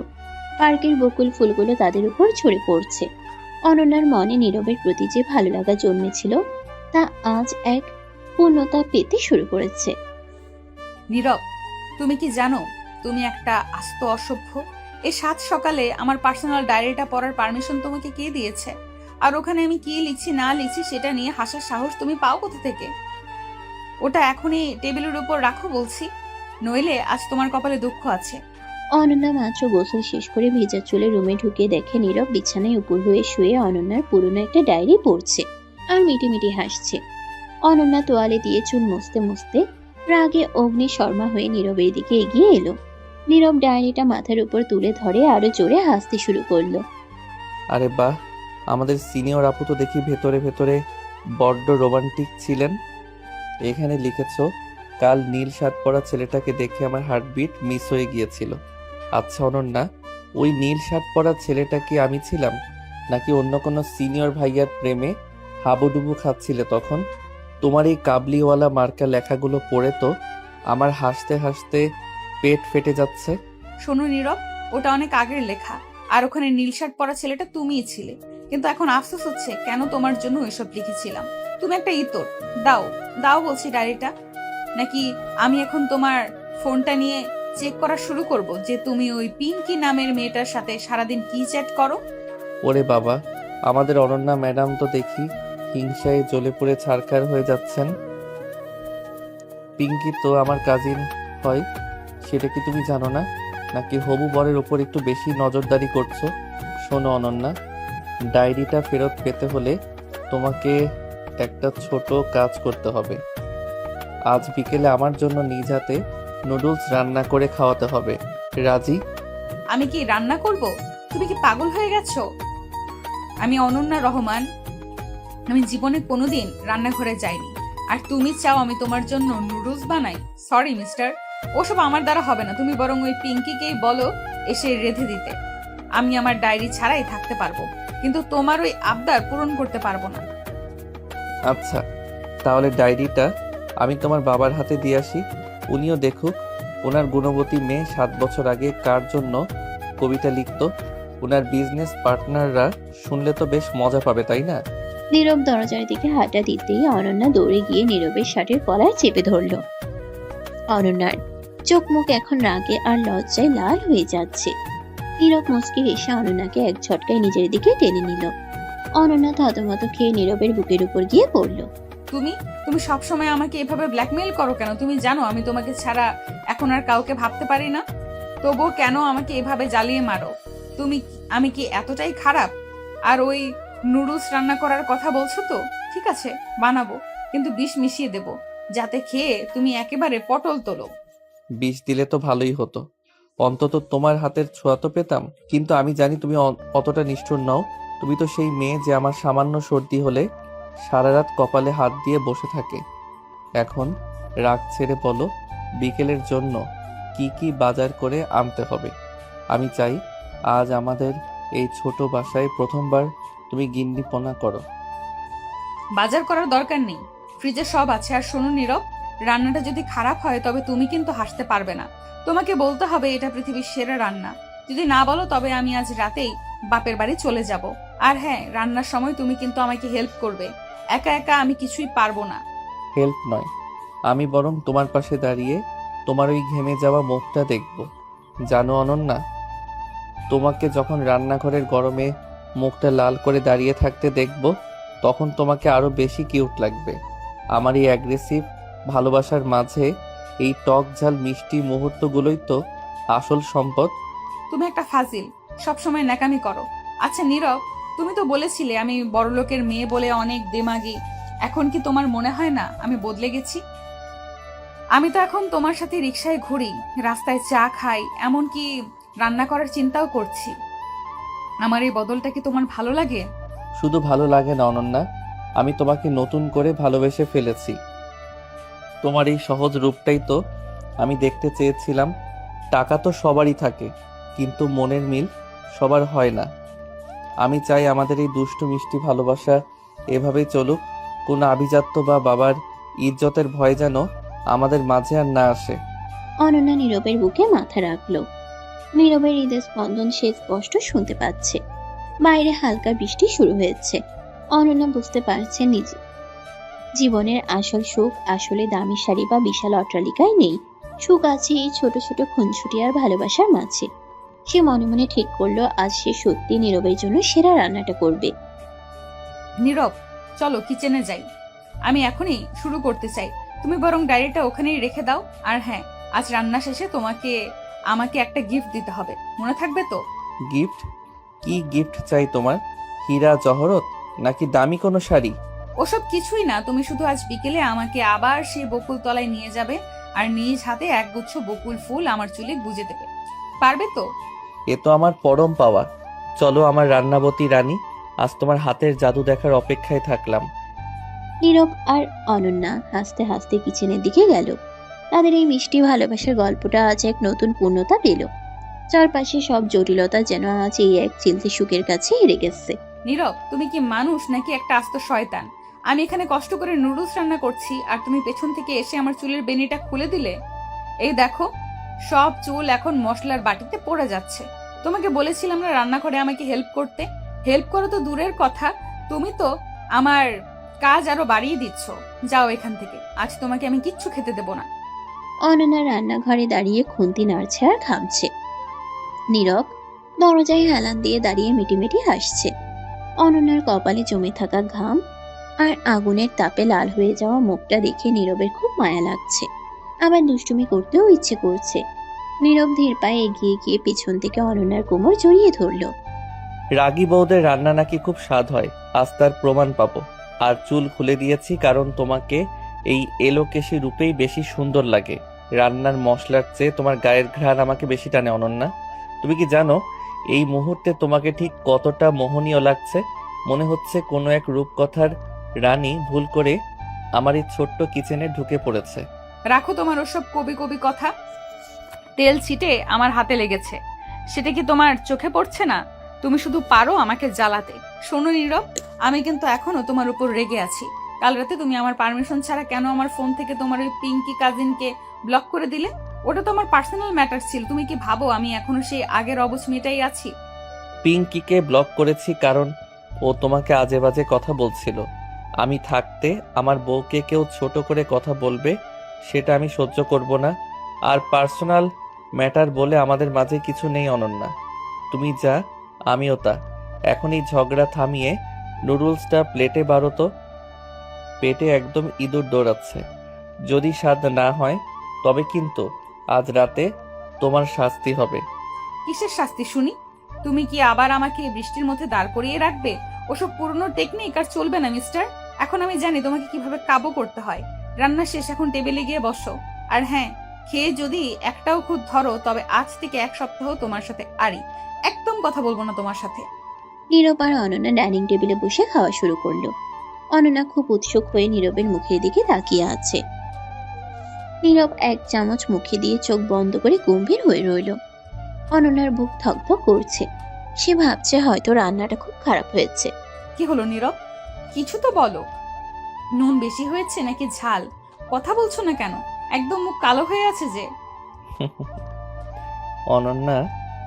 পার্কের বকুল ফুলগুলো তাদের উপর ঝরে পড়ছে। অনন্যার মনে নীরবের প্রতি যে ভালো লাগা জন্মেছিল, তা আজ এক পূর্ণতা পেতে শুরু করেছে। নীরব, তুমি কি জানো তুমি একটা আস্ত অসভ্য? এই 7 সকালে আমার পার্সোনাল ডায়েরিটা পড়ার পারমিশন তোমাকে কে দিয়েছে? আর ওখানে আমি কি লিখছি না লিখছি সেটা নিয়ে হাসার সাহস তুমি পাও কোথা থেকে? ওটা এখনই টেবিলের উপর রাখো বলছি, নইলে আজ তোমার কপালে দুঃখ আছে। অনন্যা মাত্র গোসল শেষ করে ভেজা চুলে রুমে ঢুকে দেখে নীরব বিছানায় উপর হয়ে শুয়ে অনন্যার পুরনো একটা ডায়েরি পড়ছে আর মিটিমিটি হাসছে। অনন্যা তোয়ালে দিয়ে চুল মুছতে মুছতে রাগে অগ্নি শর্মা হয়ে নীরবের দিকে এগিয়ে এলো। নীরব ডায়েরিটা মাথার উপর তুলে ধরে আরো জোরে হাসতে শুরু করলো। আরে বাহ, আমাদের সিনিয়র আপু তো দেখি ভেতরে ভেতরে বড্ড রোমান্টিক ছিলেন। এখানে লিখেছ, কাল নীল শার্ট পরা ছেলেটাকে দেখে আমার হার্টবিট মিস হয়ে গিয়েছিল। আচ্ছা অনন্যা, ওই নীল শার্ট পরা ছেলেটা কি আমি ছিলাম, নাকি অন্য কোনো সিনিয়র ভাইয়ার প্রেমে হাবুডুবু খাচ্ছিলে তখন? তোমার এই কাবলিওয়ালা মার্কা লেখাগুলো পড়ে তো আমার হাসতে হাসতে পেট ফেটে যাচ্ছে। শোনো নীরব, ওটা অনেক আগের লেখা, আর ওখানে নীল শার্ট পরা ছেলেটা তুমিই ছিলে। কিন্তু এখন আফসোস হচ্ছে কেন তোমার জন্য ওইসব লিখেছিলাম। তুমি একটা ইতর। দাও দাও বলছি ডায়েরিটা, নাকি আমি এখন তোমার ফোনটা নিয়ে চেক করা শুরু করব যে তুমি ওই পিঙ্কি নামের মেয়েটার সাথে সারাদিন কি চ্যাট করো? ওরে বাবা, আমাদের অনন্যা ম্যাডাম তো দেখি হিংসায় জ্বলে পড়ে ছারখার হয়ে যাচ্ছেন। পিঙ্কি তো আমার কাজিন হয়, সেটা কি তুমি জানো না? নাকি হবু বরের ওপর একটু বেশি নজরদারি করছো? শোনো অনন্যা, ডায়েরিটা ফেরত পেতে হলে তোমাকে একটা ছোট কাজ করতে হবে। আজ বিকেলে আমার জন্য নিজ হাতে নুডলস রান্না করে খাওয়াতে হবে। রাজি? আমি কি রান্না করব? তুমি কি পাগল হয়ে গেছো? আমি অনন্যা রহমান, আমি জীবনে কোনোদিন রান্নাঘরে যাইনি। আর তুমি চাও আমি তোমার জন্য নুডলস বানাই? সরি মিস্টার, ওসব আমার দ্বারা হবে না, তুমি বরং ওই পিঙ্কিকেই বলো এসে রেঁধে দিতে। আমি আমার ডায়েরি ছাড়াই থাকতে পারবো, কিন্তু তোমার ওই আবদার পূরণ করতে পারবো না। আচ্ছা, তাহলে ডায়েরিটা আমি তোমার বাবার হাতে দিয়ে আসি, উনিও দেখুক। ওনার গুণবতী মেয়ে 7 বছর আগে কার জন্য কবিতা লিখতো। ওনার বিজনেস পার্টনাররা শুনলে তো বেশ মজা পাবে, তাই না? নীরব দরজার দিকে হাঁটা দিতেই অনন্যা দৌড়ে গিয়ে নীরবের শার্টের গলায় চেপে ধরল। অনন্যার চোখ মুখ এখন রাগে আর লজ্জায় লাল হয়ে যাচ্ছে। নীরব মুচকি হেসে অনন্যাকে এক ঝটকায় নিজের দিকে টেনে নিল। অনন্যা থতমত খেয়ে নীরবের বুকের উপর গিয়ে পড়ল। তুমি তুমি সবসময় আমাকে এভাবে ব্ল্যাকমেইল করো কেন? তুমি জানো আমি তোমাকে ছাড়া এখন আর কাউকে ভাবতে পারি না, তবুও কেন আমাকে এভাবে জ্বালিয়ে মারো? আমি কি এতটাই খারাপ? আর ওই নুডলস রান্না করার কথা বলছো তো, ঠিক আছে বানাবো, কিন্তু বিষ মিশিয়ে দেব, যাতে খেয়ে তুমি একেবারে পটল তোলো। বিষ দিলে তো ভালোই হতো, অন্তত তোমার হাতের ছোঁয়া তো পেতাম। কিন্তু আমি জানি তুমি অতটা নিষ্ঠুর নও। তুমি তো সেই মেয়ে যে আমার সামান্য সর্দি হলে সারা রাত কপালে হাত দিয়ে বসে থাকে। এখন রাগ ছেড়ে বলো, বিকেলের জন্য কি কি বাজার করে আনতে হবে। আমি চাই আজ আমাদের এই ছোট বাসায় প্রথমবার তুমি গিন্নিপনা করো। বাজার করার দরকার নেই, ফ্রিজে সব আছে। আর শোনো নীরব, রান্নাটা যদি খারাপ হয় তবে তুমি কিন্তু হাসতে পারবে না। তোমাকে বলতে হবে এটা পৃথিবীর সেরা রান্না। যদি না বলো তবে আমি আজ রাতেই বাপের বাড়ি চলে যাব। আর হ্যাঁ, রান্নার সময় তুমি কিন্তু আমাকে হেল্প করবে, একা একা আমি কিছুই পারবো না। হেল্প নয়, আমি বরং তোমার পাশে দাঁড়িয়ে তোমার ওই ঘেমে যাওয়া মুখটা দেখব। জানো অনন্যা, তোমাকে যখন রান্নাঘরের গরমে মুখটা লাল করে দাঁড়িয়ে থাকতে দেখব, তখন তোমাকে আরো বেশি কিউট লাগবে। আমার এই অ্যাগ্রেসিভ ভালোবাসার মাঝে এই টক ঝাল মিষ্টি মুহূর্তগুলোই তো আসল সম্পদ। তুমি একটা ফাজিল, সবসময় ন্যাকামি করো। আচ্ছা নীরব, তুমি তো বলেছিলে আমি বড়লোকের মেয়ে বলে অনেক দেমাগী। এখন কি তোমার মনে হয় না আমি বদলে গেছি? আমি তো এখন তোমার সাথে রিকশায় ঘুরি, রাস্তায় চা খাই, এমনকি রান্না করার চিন্তাও করছি। আমার এই বদলটা কি তোমার ভালো লাগে? শুধু ভালো লাগে না অনন্যা, আমি তোমাকে নতুন করে ভালোবেসে ফেলেছি। তোমার এই সহজ রূপটাই তো আমি দেখতে চেয়েছিলাম। টাকা তো সবারই থাকে, কিন্তু মনের মিল সবার হয় না। আমি চাই আমাদের এই দুষ্টু মিষ্টি ভালোবাসা এভাবেই চলুক। কোনো আভিজাত্য বা বাবার ইজ্জতের ভয় যেন আমাদের মাঝে আর না আসে। অনন্যা নীরবের বুকে মাথা রাখলো। নীরবের হৃদয় স্পন্দন সে স্পষ্ট শুনতে পাচ্ছে। বাইরে হালকা বৃষ্টি শুরু হয়েছে। অনন্যা বুঝতে পারছে নিজে জীবনের আসল সুখ আসলে দামি শাড়ি বা বিশাল অট্টালিকায় নেই। সুখ আছে এই ছোট ছোট খুনছুটি আর ভালোবাসার মাঝে। সে মনে মনে ঠিক করলো আজ সে সত্যি নীরবের জন্য সেরা রান্নাটা করবে। নীরব, চলো কিচেনে যাই, আমি এখনই শুরু করতে চাই। তুমি বরং ডায়েরিটা ওখানেই রেখে দাও। আর হ্যাঁ, আজ রান্না শেষে আমাকে একটা গিফট দিতে হবে, মনে থাকবে তো? গিফট? কি গিফট চাই তোমার? হীরা জহরত নাকি দামি কোনো শাড়ি? ওসব কিছুই না, তুমি শুধু আজ বিকেলে আমাকে আবার সেই বকুল তলায় নিয়ে যাবে আর নিজ হাতে একগুচ্ছ বকুল ফুল আমার চুলে গুজে দেবে। পারবে তো? এ তো আমার পরম পাওয়া। চলো আমার রান্নাবতী রানী, আজ তোমার হাতের জাদু দেখার অপেক্ষায় থাকলাম। নীরব আর অনন্যা হাসতে হাসতে কিচেনের দিকে গেল। তাদের এই মিষ্টি ভালোবাসার গল্পটা আজ এক নতুন পূর্ণতা পেল। চারপাশে সব জটিলতা যেন আজ এই এক চিলতে সুখের কাছে হেরে গেছে। নীরব, তুমি কি মানুষ নাকি একটা আস্ত শয়তান? আমি এখানে কষ্ট করে নুডলস রান্না করছি আর তুমি পেছন থেকে এসে আমার চুলের বেনিটা খুলে দিলে। এই দেখো, সব চুল এখন মশলার বাটিতে পড়ে যাচ্ছে। তোমাকে বলেছিলাম না রান্নাঘরে আমাকে হেল্প করতে। হেল্প করো তো দূরের কথা, তুমি তো আমার কাজ আরো বাড়িয়ে দিচ্ছ। যাও এখান থেকে, আজ তোমাকে আমি কিচ্ছু খেতে দেব না। অনন্যা রান্নাঘরে দাঁড়িয়ে খুন্তি নাড়ছে আর ঘামছে। নীরব দরজায় হেলান দিয়ে দাঁড়িয়ে মিটিমিটি হাসছে। অনন্যার কপালে জমে থাকা ঘাম আর আগুনের তাপে লাল হয়ে যাওয়া মুখটা দেখে নীরবের খুব মায়া লাগছে, আবার দুষ্টুমি করতেও ইচ্ছে করছে। নীরব ধীর পায়ে এগিয়ে গিয়ে পিছন থেকে অনন্যার কোমর জড়িয়ে ধরলো। রাগী বউদের রান্না নাকি খুব স্বাদ হয়, আজ তার প্রমাণ পাবো। আর চুল খুলে দিয়েছি কারণ তোমাকে এই এলোকেশী রূপেই বেশি সুন্দর লাগে। রান্নার মশলার চেয়ে তোমার গায়ের ঘ্রাণ আমাকে বেশি টানে অনন্যা। তুমি কি জানো এই মুহূর্তে তোমাকে ঠিক কতটা মোহনীয় লাগছে? মনে হচ্ছে কোনো এক রূপকথার রানী ভুল করে আমার এই ছোট্ট কিচেনে ঢুকে পড়েছে। রাখো তোমার ওসব কবি কবি কথা। তেল ছিটে আমার হাতে লেগেছে, সেটা কি তোমার চোখে পড়ছে না? তুমি শুধু পারো আমাকে জ্বালাতে। শোনো নীরব, আমি কিন্তু এখনো তোমার উপর রেগে আছি। কাল রাতে তুমি আমার পারমিশন ছাড়া কেন আমার ফোন থেকে তোমার ওই পিঙ্কি কাজিনকে ব্লক করে দিলে? ওটা তো আমার পার্সোনাল ম্যাটার ছিল। তুমি কি ভাবো আমি এখনো সেই আগের অবুঝ মেয়েটাই আছি? পিঙ্কিকে ব্লক করেছি কারণ ও তোমাকে আজে বাজে কথা বলছিল। আমি থাকতে আমার বউকে কেউ ছোট করে কথা বলবে, সেটা আমি সহ্য করব না। আর পার্সোনাল ম্যাটার বলে আমাদের মাঝে কিছু নেই অনন্যা। তুমি যা, আমিও তা। এখন এই ঝগড়া থামিয়ে নুডলসটা প্লেটে বারো তো। পেটে একদম ইঁদুর দৌড়াচ্ছে। যদি স্বাদ না হয় তবে কিন্তু আজ রাতে তোমার শাস্তি হবে। কিসের শাস্তি শুনি? তুমি কি আবার আমাকে বৃষ্টির মধ্যে দাঁড় করিয়ে রাখবে? ওসব পুরনো টেকনিক আর চলবে না মিস্টার। এখন আমি জানি তোমাকে কিভাবে কাবু করতে হয়। রান্না শেষ, এখন টেবিলে গিয়ে বসো। আর হ্যাঁ, খেয়ে যদি একটাও খুদ ধরো তবে আজ থেকে 1 সপ্তাহ তোমার সাথে আড়ি। একদম কথা বলবো না তোমার সাথে। নীরব আর অনন্যা ডাইনিং টেবিলে বসে খাওয়া শুরু করলো। অনন্যা খুব উৎসুক হয়ে নীরবের মুখের দিকে তাকিয়ে আছে। নীরব 1 চামচ মুখে দিয়ে চোখ বন্ধ করে গম্ভীর হয়ে রইল। অনন্যার বুক ধকধক করছে। সে ভাবছে হয়তো রান্নাটা খুব খারাপ হয়েছে। কি হলো নীরব? কিছু তো বলো। নুন বেশি হয়েছে নাকি ঝাল? কথা বলছো না কেন? একদম মুখ কালো হয়ে আছে যে। অনন্যা,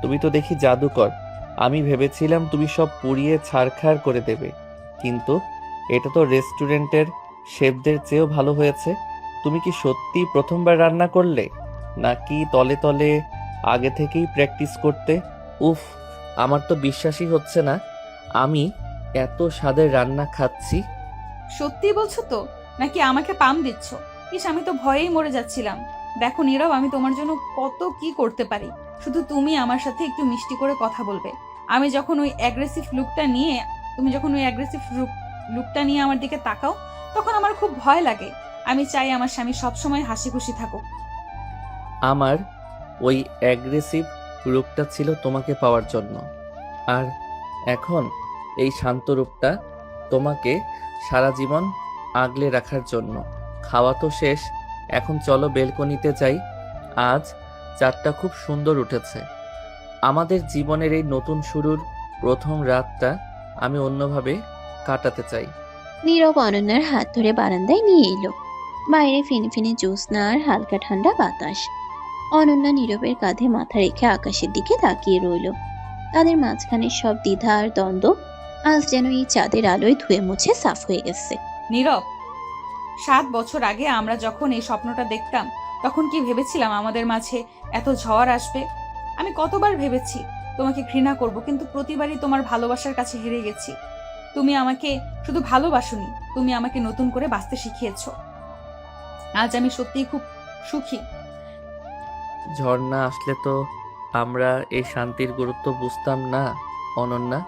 তুমি তো দেখি জাদুকর। আমি ভেবেছিলাম তুমি সব পুড়িয়ে ছারখার করে দেবে, কিন্তু এটা তো রেস্টুরেন্টের শেফদের চেয়েও ভালো হয়েছে। তুমি কি সত্যি প্রথমবার রান্না করলে, নাকি তলে তলে আগে থেকেই প্র্যাকটিস করতে? উফ, আমার তো বিশ্বাসই হচ্ছে না আমি এত স্বাদের রান্না খাচ্ছি। সত্যি বলছো তো, নাকি আমাকে পাম দিচ্ছ? ইস, আমি তো ভয়েই মরে যাচ্ছিলাম। দেখো নীরব, আমি তোমার জন্য কত কি করতে পারি। শুধু তুমি আমার সাথে একটু মিষ্টি করে কথা বলবে। আমি যখন ওই অ্যাগ্রেসিভ লুকটা নিয়ে তুমি যখন ওই অ্যাগ্রেসিভ লুকটা নিয়ে আমার দিকে তাকাও, তখন আমার খুব ভয় লাগে। আমি চাই আমার স্বামী সবসময় হাসি খুশি থাকুক। আমার ওই অ্যাগ্রেসিভ রূপটা ছিল তোমাকে পাওয়ার জন্য, আর এখন এই শান্ত রূপটা তোমাকে সারা জীবন আগলে রাখার জন্য। খাওয়া তো শেষ, এখন চলো বেলকনিতে যাই। আজ চাঁদটা খুব সুন্দর উঠেছে। আমাদের জীবনের এই নতুন শুরুর প্রথম রাতটা আমি অন্যভাবে কাটাতে চাই। নীরব অনন্যার হাত ধরে বারান্দায় নিয়ে এলো। বাইরে ফিনফিনে জ্যোৎস্না আর হালকা ঠান্ডা বাতাস। অনন্যা নীরবের কাঁধে মাথা রেখে আকাশের দিকে তাকিয়ে রইল। তাদের মাঝখানে সব দ্বিধা আর দ্বন্দ্ব আজ যেন এই চাঁদের আলোয় ধুয়ে মুছে সাফ হয়ে গেছে। নীরব, 7 বছর আগে আমরা যখন এই স্বপ্নটা দেখতাম, তখন কি ভেবেছিলাম আমাদের মাঝে এত ঝড় আসবে? আমি কতবার ভেবেছি তোমাকে ঘৃণা করব, কিন্তু প্রতিবারই তোমার ভালোবাসার কাছে হেরে গেছি। তুমি আমাকে শুধু ভালোবাসোনি, তুমি আমাকে নতুন করে বাঁচতে শিখিয়েছো। আজ আমি সত্যিই খুব সুখী। ঝড় না আসলে তো আমরা এই শান্তির গুরুত্ব বুঝতাম না। অনন্যা,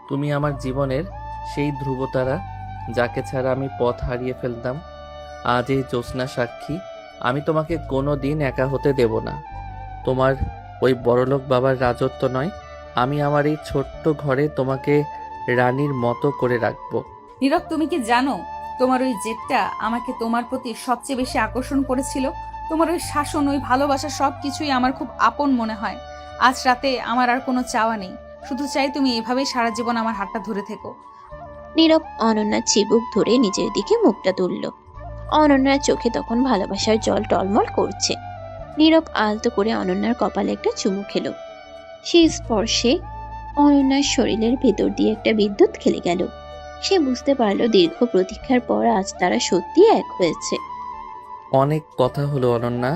তুমি আমার জীবনের সেই ধ্রুবতারা, যাকে ছাড়া আমি পথ হারিয়ে ফেলতাম। আজ এই জ্যোৎস্না সাক্ষী, আমি তোমাকে কোনো দিন একা হতে দেব না। তোমার ওই বড়লোক বাবার রাজত্ব নয়, আমি আমার এই ছোট্ট ঘরে তোমাকে রানীর মতো করে রাখবো। নীরব, তুমি কি জানো তোমার ওই জেদটা আমাকে তোমার প্রতি সবচেয়ে বেশি আকর্ষণ করেছিল? তোমার ওই শাসন, ওই ভালোবাসা, সবকিছুই আমার খুব আপন মনে হয়। আজ রাতে আমার আর কোনো চাওয়া নেই, শুধু চাই তুমি এভাবেই সারা জীবন আমার হাতটা ধরে থেকো। নীরব অনন্যার চিবুক ধরে নিজের দিকে মুখটা তুলল। অনন্যার চোখে তখন ভালোবাসার জল টলমল করছে। নীরব আলতো করে অনন্যার কপালে একটা চুমু খেলো। সেই স্পর্শে অনন্যার শরীরের ভেতর দিয়ে একটা বিদ্যুৎ খেলে গেল। সে বুঝতে পারলো দীর্ঘ প্রতীক্ষার পর আজ তারা সত্যি এক হয়েছে। অনেক কথা হলো অনন্যা,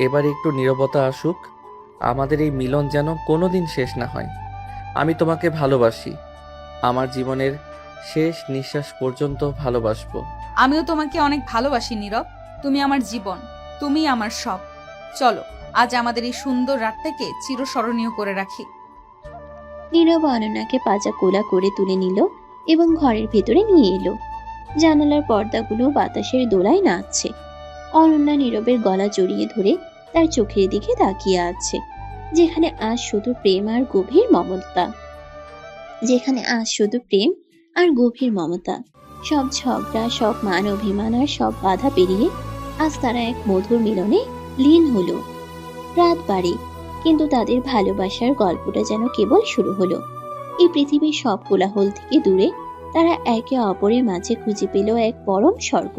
এবার একটু নীরবতা আসুক। আমাদের এই মিলন যেন কোনোদিন শেষ না হয়। আমি তোমাকে ভালোবাসি, আমার জীবনের শেষ নিঃশ্বাস পর্যন্ত ভালোবাসবো। আমিও তোমাকে অনেক ভালোবাসি নীরব। তুমি আমার জীবন, তুমি আমার সব। চলো আজ আমাদের এই সুন্দর রাতটাকে চিরস্মরণীয় করে রাখি। নীরব অনন্যাকে পাজা কোলা করে তুলে নিল এবং ঘরের ভেতরে নিয়ে এলো। জানালার পর্দাগুলো বাতাসের দোলায় নাচছে। অনন্যা নীরবের গলা জড়িয়ে ধরে তার চোখের দিকে তাকিয়ে আছে, যেখানে আজ শুধু প্রেম আর গভীর মমতা। সব ঝগড়া, সব মান অভিমান আর সব বাধা পেরিয়ে আজ তারা এক মধুর মিলনে লীন হলো। রাত বাড়ে, কিন্তু তাদের ভালোবাসার গল্পটা যেন কেবল শুরু হলো। এই পৃথিবীর সব কোলাহল থেকে দূরে তারা একে অপরের মাঝে খুঁজে পেল এক পরম স্বর্গ।